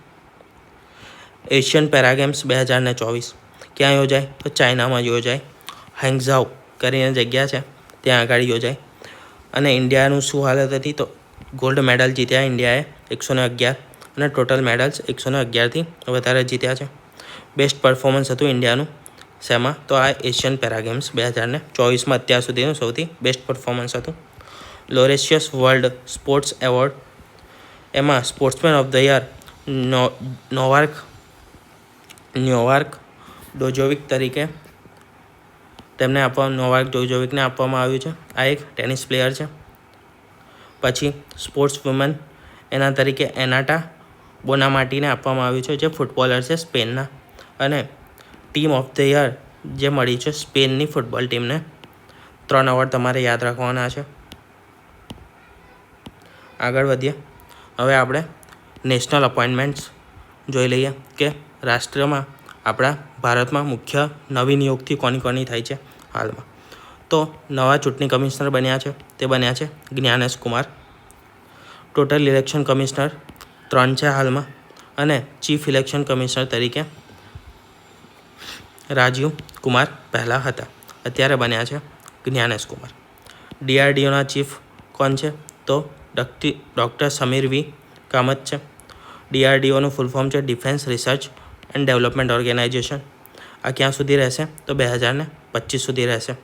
એશિયન પેરાગેમ્સ 2024 ક્યાં યોજાય? તો ચાઇનામાં યોજાય. હેંગઝાઉ કરીને જગ્યા છે, ત્યાં આગળ યોજાય. અને ઇન્ડિયાનું શું હાલત હતી? તો ગોલ્ડ મેડલ જીત્યા ઇન્ડિયાએ 111 અને ટોટલ મેડલ્સ 111થી વધારે જીત્યા છે. બેસ્ટ પરફોર્મન્સ હતું ઇન્ડિયાનું શેમાં? તો આ એશિયન પેરાગેમ્સ 2024માં અત્યાર સુધીનું સૌથી બેસ્ટ પરફોર્મન્સ હતું. લોરેશિયસ વર્લ્ડ સ્પોર્ટ્સ એવોર્ડ, એમાં sportsman of the year Novak Djokovic તરીકે નોવાક જોકોવિકને આપવામાં આવ્યું છે. આ એક ટેનિસ પ્લેયર છે. પછી સ્પોર્ટ્સ વુમન એના તરીકે એનાટા બોનામાટીને આપવામાં આવ્યું છે, જે ફૂટબોલર છે સ્પેનના. અને ટીમ ઓફ ધ યર જે મળી છે સ્પેનની ફૂટબોલ ટીમને. 3 એવોર્ડ તમારે યાદ રાખવાના છે. આગળ વધીએ. હવે આપણે નેશનલ અપોઇન્ટમેન્ટ્સ જોઈ લઈએ કે રાષ્ટ્રમાં આપણા ભારતમાં મુખ્ય નવી નિયુક્તિ કોની થાય છે હાલમાં. તો નવા ચૂંટણી કમિશનર બન્યા છે, તે બન્યા છે Gyanesh Kumar. Total election commissioner 3 છે હાલમાં. અને ચીફ ઇલેક્શન કમિશનર તરીકે રાજીવ કુમાર પહેલાં હતા, અત્યારે બન્યા છે જ્ઞાનેશ કુમાર. DRDOના ચીફ કોણ છે? તો ડૉક્ટર સમીર V કામત છે. DRDOનું ફૂલ ફોર્મ છે defence research and development organization. આ ક્યાં સુધી રહેશે? તો 2025 સુધી રહેશે.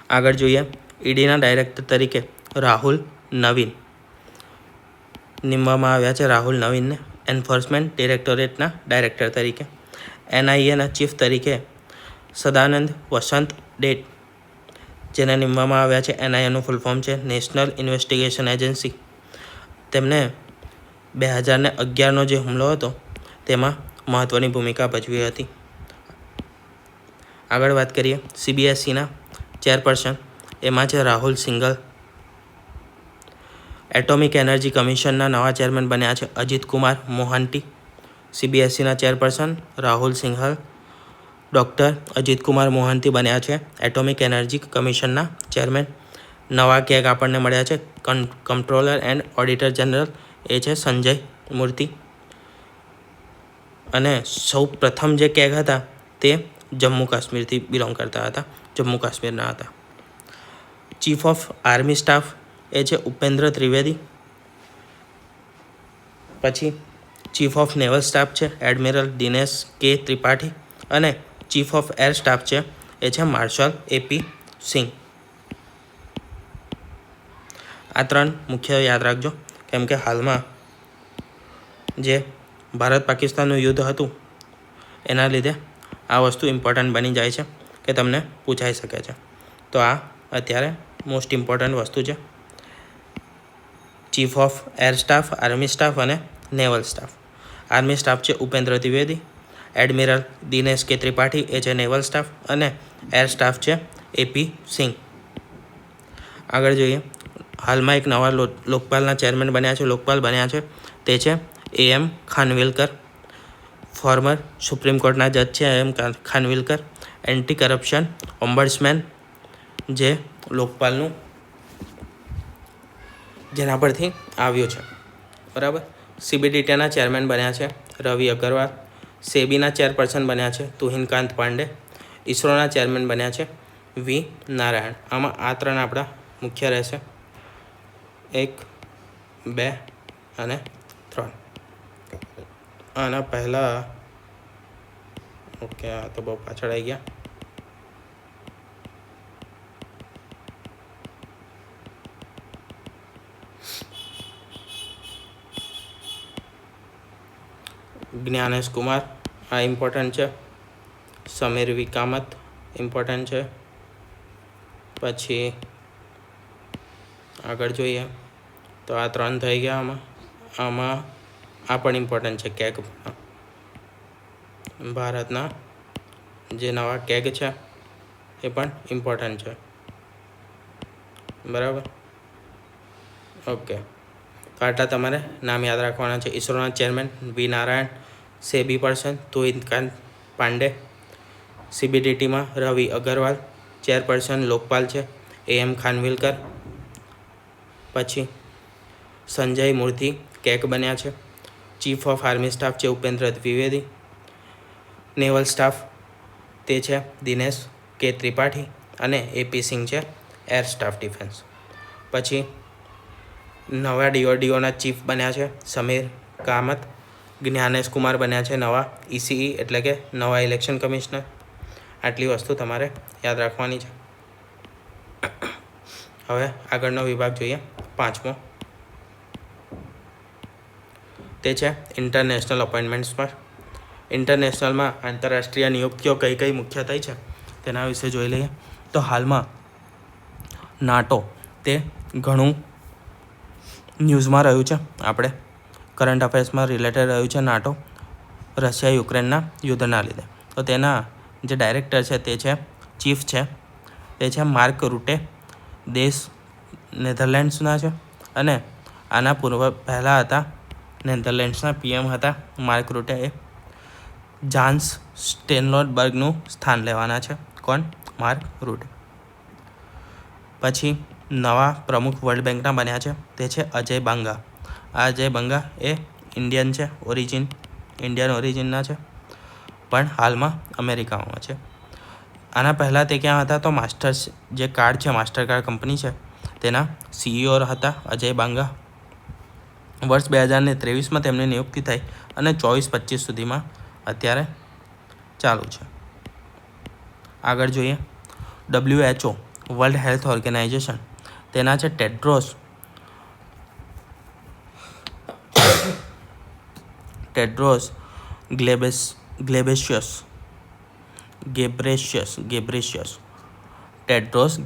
આગળ જોઈએ. EDના ડાયરેક્ટર તરીકે રાહુલ નવીન નિમવામાં આવ્યા છે. રાહુલ નવીનને એન્ફોર્સમેન્ટ ડિરેક્ટોરેટના ડાયરેક્ટર તરીકે. NIAના ચીફ તરીકે સદાનંદ વસંત ડેટ, જેને નિમવામાં આવ્યા છે. NIAનું ફૂલ ફોર્મ છે નેશનલ ઇન્વેસ્ટિગેશન એજન્સી. તેમને 2011નો જે હુમલો હતો તેમાં મહત્ત્વની ભૂમિકા ભજવી હતી. આગળ વાત કરીએ. CBSEના ચેરપર્સન એમાં છે રાહુલ સિંઘલ. એટોમિક એનર્જી કમિશનના નવા ચેરમેન બન્યા છે અજીત કુમાર મોહંટી. CBSEના ચેરપર્સન રાહુલ સિંઘલ. ડૉક્ટર અજીત કુમાર મોહંતી બન્યા છે એટોમિક એનર્જી કમિશનના ચેરમેન. નવા કેગ આપણને મળ્યા છે કમ્પ્ટ્રોલર એન્ડ ઓડિટર જનરલ, એ છે સંજય મૂર્તિ. અને સૌ પ્રથમ જે કેગ હતા તે જમ્મુ કાશ્મીરથી બિલોંગ કરતા હતા, જમ્મુ કાશ્મીરના હતા. ચીફ ઓફ આર્મી સ્ટાફ એ છે ઉપેન્દ્ર ત્રિવેદી. પછી ચીફ ઓફ નેવલ સ્ટાફ છે એડમિરલ દિનેશ K ત્રિપાઠી. અને ચીફ ઓફ એર સ્ટાફ છે એ છે માર્શલ AP સિંહ. આ 3 મુખ્ય યાદ રાખજો, કેમ કે હાલમાં જે ભારત પાકિસ્તાનનું યુદ્ધ હતું એના લીધે આ વસ્તુ ઇમ્પોર્ટન્ટ બની જાય છે કે તમને પૂછાઈ શકે છે. તો આ અત્યારે મોસ્ટ ઇમ્પોર્ટન્ટ વસ્તુ છે. Chief of air staff, army staff અને નેવલ સ્ટાફ. આર્મી સ્ટાફ છે ઉપેન્દ્ર દ્વિવેદી, એડમિરલ દિનેશ કે ત્રિપાઠી એ છે નેવલ સ્ટાફ, અને એર સ્ટાફ છે એપી સિંહ. આગળ જોઈએ, હાલમાં એક નવા લોકપાલના ચેરમેન બન્યા છે, લોકપાલ બન્યા છે, તે છે AM ખાનવિલકર. ફોર્મર સુપ્રીમ કોર્ટના જજ છે AM ખાનવિલકર. એન્ટી કરપ્શન ઓમ્બડ્સમેન, જે લોકપાલનું જેના પરથી આવ્યું છે, બરાબર. CBDTના ચેરમેન બન્યા છે રવિ અગ્રવાલ. સેબીના ચેરપર્સન બન્યા છે તુહિનકાંત પાંડે. ઇસરોના ચેરમેન બન્યા છે V નારાયણ. આમાં આ 3 આપણા મુખ્ય રહેશે, 1, 2 અને 3. આના પહેલાં ઓકે, આ તો બહુ પાછળ આવી ગયા. જ્ઞાનેશ કુમાર, આ ઇમ્પોર્ટન્ટ છે. સમીર વિકામત ઇમ્પોર્ટન્ટ છે. પછી આગળ જોઈએ તો આ 3 થઈ ગયા. આમાં આ પણ ઇમ્પોર્ટન્ટ છે, કેગ. ભારતના જે નવા કેગ છે એ પણ ઇમ્પોર્ટન્ટ છે, બરાબર. ઓકે, તો આટલા તમારે નામ યાદ રાખવાના છે. ઇસરોના chairman V Narayan, SEBI person Tuhinkant Pandey, CBDTમાં રવિ અગ્રવાલ, ચેરપર્સન લોકપાલ છે AM ખાનવિલકર. પછી સંજય મૂર્તિ કેગ બન્યા છે. ચીફ ઓફ આર્મી સ્ટાફ છે ઉપેન્દ્ર દ્વિવેદી. નેવલ સ્ટાફ તે છે દિનેશ કે ત્રિપાઠી, અને એપી સિંહ છે એર સ્ટાફ ડિફેન્સ. પછી નવા DODOના ચીફ બન્યા છે સમીર કામત. જ્ઞાનેશ કુમાર બન્યા છે નવા ECE એટલે કે નવા ઇલેક્શન કમિશનર. આટલી વસ્તુ તમારે યાદ રાખવાની છે. હવે આગળનો વિભાગ જોઈએ, 5મો. તે છે ઇન્ટરનેશનલ અપોઇન્ટમેન્ટ્સ પર. ઇન્ટરનેશનલમાં આંતરરાષ્ટ્રીય નિયુક્તિઓ કઈ કઈ મુખ્ય થઈ છે તેના વિશે જોઈ લઈએ. તો હાલમાં નાટો તે ઘણું ન્યૂઝમાં રહ્યું છે, આપણે કરંટ અફેર્સમાં રિલેટેડ રહ્યું છે નાટો, રશિયા યુક્રેનના યુદ્ધના લીધે. તો તેના જે ડાયરેક્ટર છે તે છે, ચીફ છે, તે છે માર્ક રૂટે. દેશ નેધરલેન્ડ્સના છે, અને આના પહેલાં હતા નેધરલેન્ડ્સના PM હતા માર્ક રૂટે. એ જાન્સ સ્ટેનલોટબર્ગનું સ્થાન લેવાના છે. કોણ? માર્ક રૂટે. પછી નવા પ્રમુખ વર્લ્ડ બેંકના બન્યા છે, તે છે અજય બાંગા. આ અજય બાંગા એ ઇન્ડિયન છે, ઇન્ડિયન ઓરિજિનના છે, પણ હાલમાં અમેરિકામાં છે. આના પહેલાં તે ક્યાં હતા? તો માસ્ટર કાર્ડ કંપની છે તેના CEO હતા અજય બાંગા. વર્ષ 2023માં તેમની નિયુક્તિ થઈ અને 24-25 સુધીમાં અત્યારે ચાલુ છે. આગળ જોઈએ, WHO વર્લ્ડ હેલ્થ ઓર્ગેનાઇઝેશન, તેના છે ટેડ્રોસ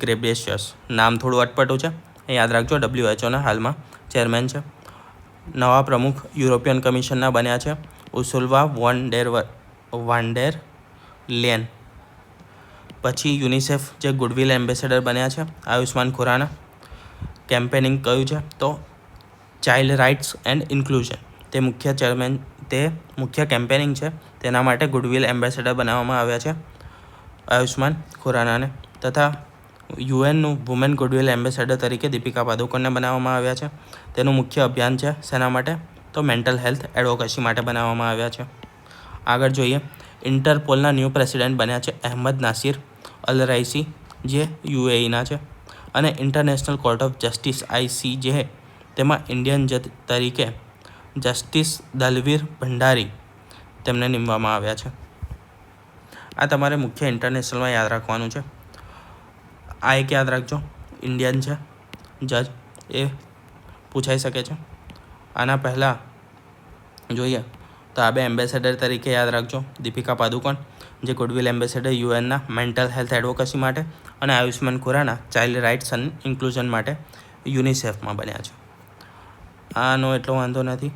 ગેબ્રેશિયસ. નામ થોડું અટપટું છે, એ યાદ રાખજો. WHOના હાલમાં ચેરમેન છે. નવા પ્રમુખ યુરોપિયન કમિશનના બન્યા છે ઉર્સુલા વોન ડેર લેયન. પછી યુનિસેફ જે ગુડવિલ એમ્બેસેડર બન્યા છે આયુષ્માન ખુરાના. કેમ્પેનિંગ કયું છે? તો ચાઇલ્ડ રાઇટ્સ એન્ડ ઇન્ક્લુઝન. તે મુખ્ય કેમ્પેનિંગ છે, તેના માટે ગુડવિલ એમ્બેસેડર બનાવવામાં આવ્યા છે આયુષ્માન ખુરાનાને. તથા UNનું વુમેન ગુડવિલ એમ્બેસેડર તરીકે દીપિકા પાદુકોણને બનાવવામાં આવ્યા છે. તેનું મુખ્ય અભિયાન છે શેના માટે? તો મેન્ટલ હેલ્થ એડવોકેસી માટે બનાવવામાં આવ્યા છે. આગળ જોઈએ, ઇન્ટરપોલના ન્યૂ પ્રેસિડેન્ટ બન્યા છે અહેમદ નાસિર અલ રઈસી, જે UAEના છે. અને international court of justice ICJ, તેમાં ઇન્ડિયન જજ તરીકે જસ્ટિસ દલવીર ભંડારી તેમને નીમવામાં આવ્યા છે. આ તમારે મુખ્ય ઇન્ટરનેશનલમાં યાદ રાખવાનું છે. આ એક યાદ રાખજો, ઇન્ડિયન છે જજ, એ પૂછાઈ શકે છે. આના પહેલાં જોઈએ તો તો આ બે એમ્બેસેડર તરીકે યાદ રાખજો. દીપિકા પાદુકોણ જે ગુડવિલ એમ્બેસેડર યુએનના મેન્ટલ હેલ્થ એડવોકેસી માટે, અને Ayushmann Khurrana child rights and inclusion માટે યુનિસેફમાં બન્યા છે. આનો એટલો વાંધો નથી.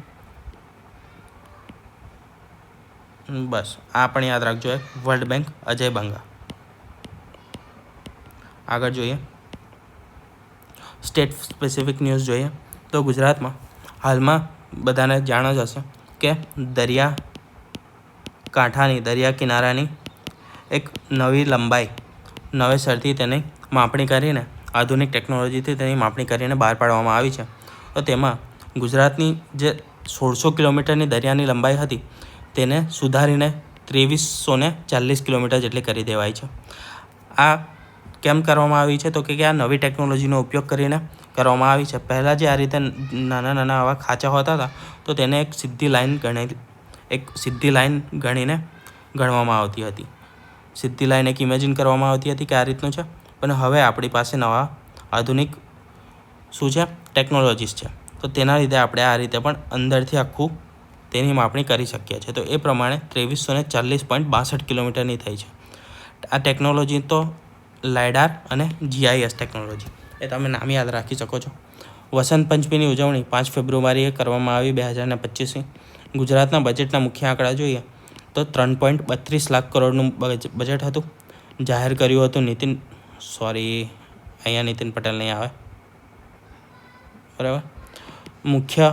બસ આ પણ યાદ રાખજો. World bank Ajay બંગા. આગળ જોઈએ સ્ટેટ સ્પેસિફિક ન્યૂઝ જોઈએ તો ગુજરાતમાં હાલમાં બધાને જાણ જ હશે કે દરિયા કિનારાની એક નવી લંબાઈ નવેસરથી તેની માપણી કરીને આધુનિક ટેકનોલોજીથી તેની માપણી કરીને બહાર પાડવામાં આવી છે. તો તેમાં ગુજરાતની જે 1600 કિલોમીટરની દરિયાની લંબાઈ હતી તેને સુધારીને 2340 કિલોમીટર જેટલી કરી દેવાઈ છે. આ કેમ કરવામાં આવી છે? તો કે આ નવી ટેકનોલોજીનો ઉપયોગ કરીને કરવામાં આવી છે. પહેલાં જે આ રીતે નાના નાના આવા ખાંચા હોતા હતા તો તેને એક સીધી લાઈન ગણીને ગણવામાં આવતી હતી. સીધી લાઈન એક ઇમેજિન કરવામાં આવતી હતી કે આ રીતનું છે. પણ હવે આપણી પાસે નવા આધુનિક ટેકનોલોજીસ છે. તો તેના લીધે આપણે આ રીતે પણ અંદરથી આખું તેની માપણી કરી શકીએ છીએ. તો એ પ્રમાણે 2340.62 કિલોમીટરની થઈ છે. આ ટેકનોલોજી તો લાઇડાર અને GIS ટેકનોલોજી, એ તમે નામ યાદ રાખી શકો છો. વસંત પંચમીની ઉજવણી 5 ફેબ્રુઆરીએ કરવામાં આવી 2025ની. ગુજરાતના બજેટના મુખ્ય આંકડા જોઈએ તો 3.32 લાખ કરોડનું બજેટ હતું. જાહેર કર્યું હતું અહીંયા નીતિન પટેલ નહીં આવે, બરાબર. મુખ્ય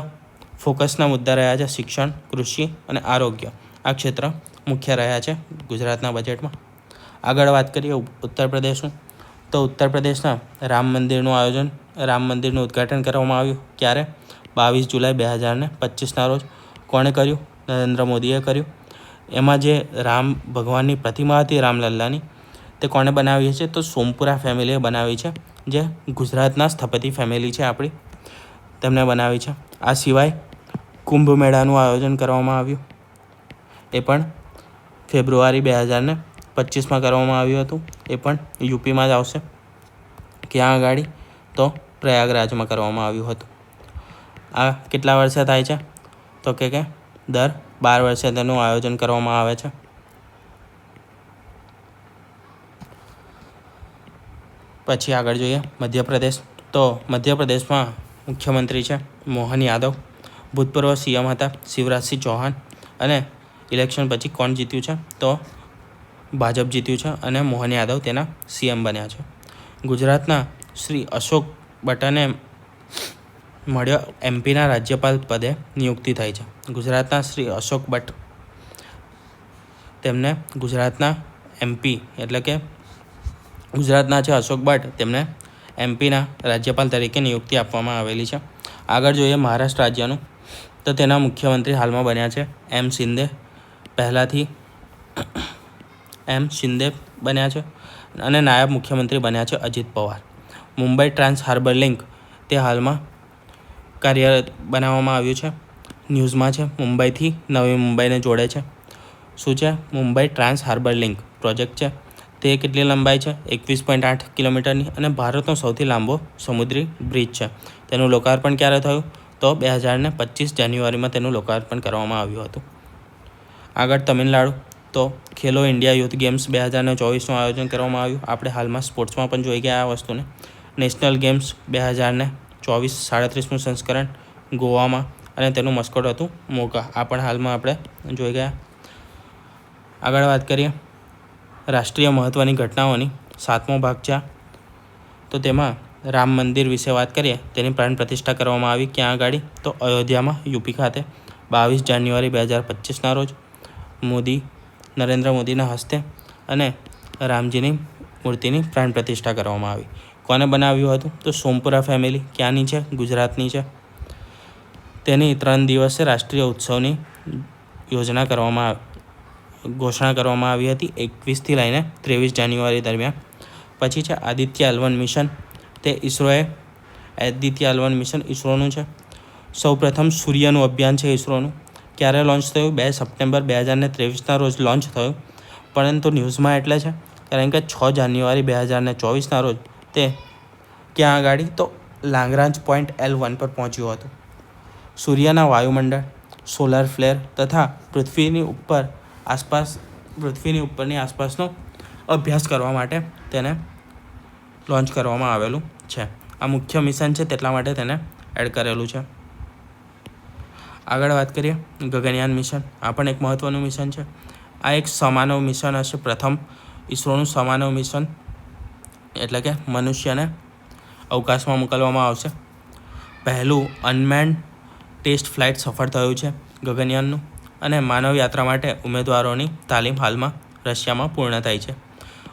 ફોકસના મુદ્દા રહ્યા છે શિક્ષણ, કૃષિ અને આરોગ્ય. આ ક્ષેત્ર મુખ્ય રહ્યા છે ગુજરાતના બજેટમાં. આગળ વાત કરીએ ઉત્તર પ્રદેશનું, તો ઉત્તર પ્રદેશના રામ મંદિરનું ઉદ્ઘાટન કરવામાં આવ્યું. ક્યારે? 22 જુલાઈ 2025ના રોજ. કોણે કર્યું? નરેન્દ્ર મોદીએ કર્યું. એમાં જે રામ ભગવાનની પ્રતિમા હતી રામલલ્લાની, તે કોણે બનાવી છે? તો સોમપુરા ફેમિલીએ બનાવી છે, જે ગુજરાતના સ્થપતિ ફેમિલી છે આપણી, તેમણે બનાવી છે. આ સિવાય કુંભ મેળાનું આયોજન કરવામાં આવ્યું, એ પણ ફેબ્રુઆરી 2025માં કરવામાં આવ્યું હતું. એ પણ યુપીમાં જ આવશે. ક્યાં આગળ? તો પ્રયાગરાજમાં કરવામાં આવ્યું હતું. આ કેટલા વર્ષે થાય છે? તો કે દર 12 વર્ષે તેનું આયોજન કરવામાં આવે છે. પછી આગળ જોઈએ મધ્યપ્રદેશ, તો મધ્યપ્રદેશમાં મુખ્યમંત્રી છે મોહન યાદવ. ભૂતપૂર્વ CM હતા શિવરાજસિંહ ચૌહાણ. અને ઇલેક્શન પછી કોણ જીત્યું છે? તો ભાજપ જીત્યું છે અને મોહન યાદવ તેના CM બન્યા છે. ગુજરાતના શ્રી અશોક બટને મળ્યો MPના રાજ્યપાલ પદે નિયુક્તિ થઈ છે. ગુજરાતના શ્રી અશોક બટ, તેમને ગુજરાતના MP એટલે કે ગુજરાતના છે અશોક બટ, તેમને MPના રાજ્યપાલ તરીકે નિયુક્તિ આપવામાં આવેલી છે. આગળ જોઈએ મહારાષ્ટ્ર રાજ્યનું, તો તેના મુખ્યમંત્રી હાલમાં બન્યા છે M શિંદે. પહેલાંથી M શિંદે બન્યા છે અને નાયબ મુખ્યમંત્રી બન્યા છે Ajit Pawar. Mumbai trans harbour link તે હાલમાં કાર્યરત બનાવવામાં આવ્યું છે. ન્યૂઝમાં છે. મુંબઈથી નવી મુંબઈને જોડે છે. શું છે? Mumbai trans harbour link project છે. તે કેટલી લંબાઈ છે? 21.8 કિલોમીટરની અને ભારતનો સૌથી લાંબો સમુદ્રી બ્રિજ છે. તેનું લોકાર્પણ ક્યારે થયું? તો 2025 જાન્યુઆરીમાં તેનું લોકાર્પણ કરવામાં આવ્યું હતું. આગળ તમિલનાડુ, તો ખેલો ઇન્ડિયા યુથ ગેમ્સ 2024નું આયોજન કરવામાં આવ્યું. આપણે હાલમાં સ્પોર્ટ્સમાં પણ જોઈ ગયા આ વસ્તુને. નેશનલ ગેમ્સ 2024 37મું સંસ્કરણ ગોવામાં, અને તેનું મસ્કોટ હતું મોકા. આ પણ હાલમાં આપણે જોઈ ગયા. આગળ વાત કરીએ રાષ્ટ્રીય મહત્ત્વની ઘટનાઓની. 7મો ભાગ છે, તો તેમાં રામ મંદિર વિશે વાત કરીએ. તેની પ્રાણ પ્રતિષ્ઠા કરવામાં આવી. ક્યાં આગળ? તો અયોધ્યામાં, યુપી ખાતે 22 જાન્યુઆરી 2025ના રોજ નરેન્દ્ર મોદીના હસ્તે અને રામજીની મૂર્તિની પ્રાણ પ્રતિષ્ઠા કરવામાં આવી. કોને બનાવ્યું હતું? તો સોમપુરા ફેમિલી. ક્યાંની છે? ગુજરાતની છે. તેની 3 દિવસે રાષ્ટ્રીય ઉત્સવની ઘોષણા કરવામાં આવી હતી 21થી લઈને 23 જાન્યુઆરી દરમિયાન. પછી છે આદિત્ય L1 મિશન. તે આદિત્ય L1 મિશન ઇસરોનું છે. સૌપ્રથમ સૂર્યનું અભિયાન છે ઇસરોનું. ક્યારે લોન્ચ થયું? 2 સપ્ટેમ્બર 2023ના રોજ લોન્ચ થયું. પરંતુ ન્યૂઝમાં એટલે છે કારણ કે 6 જાન્યુઆરી 2024ના રોજ તે ક્યાં આગળ? તો લાંગરાંજ પોઈન્ટ L1 પર પહોંચ્યું હતું. સૂર્યના વાયુમંડળ. સોલાર ફ્લેર તથા પૃથ્વીની ઉપરની આસપાસનો અભ્યાસ કરવા માટે તેને લોન્ચ કરવામાં આવેલું છે. આ મુખ્ય મિશન છે તેટલા માટે તેને એડ કરેલું છે. આગળ વાત કરીએ ગગનયાન મિશન. આ પણ એક મહત્ત્વનું મિશન છે. આ એક સમાનવ મિશન હશે. પ્રથમ ઇસરોનું સમાનવ મિશન, એટલે કે મનુષ્યને અવકાશમાં મોકલવામાં આવશે. પહેલું અનમેન્ડ ટેસ્ટ ફ્લાઇટ સફળ થયું છે ગગનયાનનું, અને માનવ યાત્રા માટે ઉમેદવારોની તાલીમ હાલમાં રશિયામાં પૂર્ણ થઈ છે.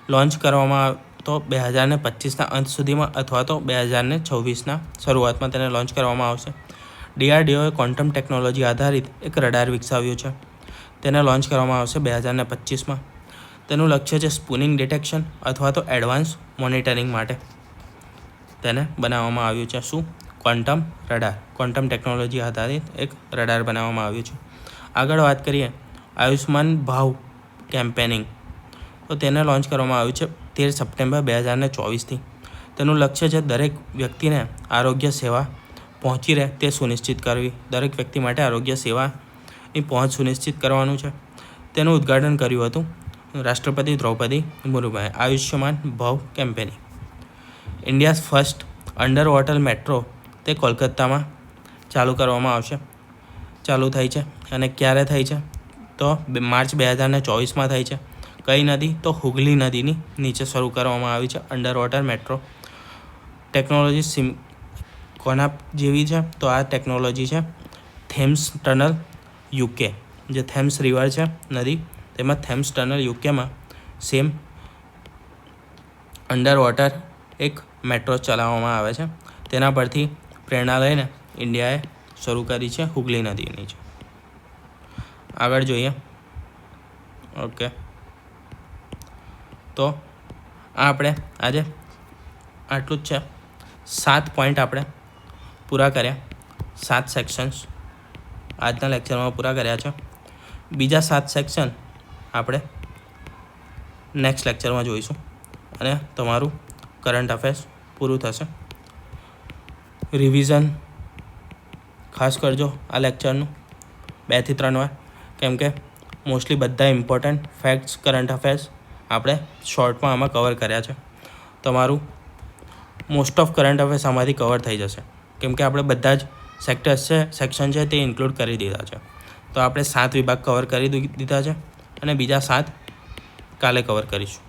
લોન્ચ કરવામાં તો 2025ના અંત સુધીમાં અથવા તો 2026ના શરૂઆતમાં તેને લોન્ચ કરવામાં આવશે. DRDOએ ક્વોન્ટમ ટેકનોલોજી આધારિત એક રડાર વિકસાવ્યું છે. તેને લોન્ચ કરવામાં આવશે 2025માં. તેનું લક્ષ્ય છે સ્પૂનિંગ ડિટેક્શન અથવા તો એડવાન્સ મોનિટરિંગ માટે તેને બનાવવામાં આવ્યું છે. શું? Quantum radar. ક્વોન્ટમ ટેકનોલોજી આધારિત એક રડાર બનાવવામાં આવ્યું છે. આગળ વાત કરીએ આયુષ્માન ભાવ કેમ્પેનિંગ. તો તેને લોન્ચ કરવામાં આવ્યું છે 13 સપ્ટેમ્બર 2024થી. તેનું લક્ષ્ય છે દરેક વ્યક્તિને આરોગ્ય સેવા પહોંચી રહે તે સુનિશ્ચિત કરવી. દરેક વ્યક્તિ માટે આરોગ્ય સેવાની પહોંચ સુનિશ્ચિત કરવાનું છે. તેનું ઉદ્ઘાટન કર્યું હતું રાષ્ટ્રપતિ દ્રૌપદી મુર્મુએ. આયુષ્યમાન ભાવ campaigning. India's first under water metro તે કોલકાતામાં ચાલુ થઈ છે. અને ક્યારે થઈ છે? તો માર્ચ 2024માં થઈ છે. કઈ નદી? તો હુગલી નદીની નીચે શરૂ કરવામાં આવી છે અંડર વોટર મેટ્રો ટેકનોલોજી. કોના જેવી છે? તો આ ટેકનોલોજી છે થેમ્સ ટનલ UK. જે થેમ્સ રિવર છે નદી, તેમાં થેમ્સ ટનલ UKમાં સેમ અંડર વોટર એક મેટ્રો ચલાવવામાં આવે છે. તેના પરથી પ્રેરણા લઈને ઇન્ડિયાએ શરૂ કરી છે હુગલી નદીની છે. આગળ જોઈએ. ઓકે, તો આપણે આજે આટલું જ છે. 7 પોઈન્ટ આપણે પૂરા કર્યા. 7 સેક્શન્સ આજના લેક્ચરમાં પૂરા કર્યા છે. બીજા 7 સેક્શન આપણે નેક્સ્ટ લેક્ચરમાં જોઈશું અને તમારું કરંટ અફેર્સ પૂરું થશે. રિવિઝન ખાસ કરજો આ લેક્ચરનું 2 થી 3 વાર, કેમ કે મોસ્ટલી બધા ઇમ્પોર્ટન્ટ ફેક્ટ્સ કરંટ અફેર્સ આપણે શોર્ટમાં આમાં કવર કર્યા છે. તમારું મોસ્ટ ઓફ કરંટ અફેર્સ આમાંથી કવર થઈ જશે, કેમ કે આપણે બધા જ સેક્શન છે તે ઇન્ક્લુડ કરી દીધા છે. તો આપણે 7 વિભાગ કવર કરી દીધા છે અને બીજા 7 કાલે કવર કરીશું.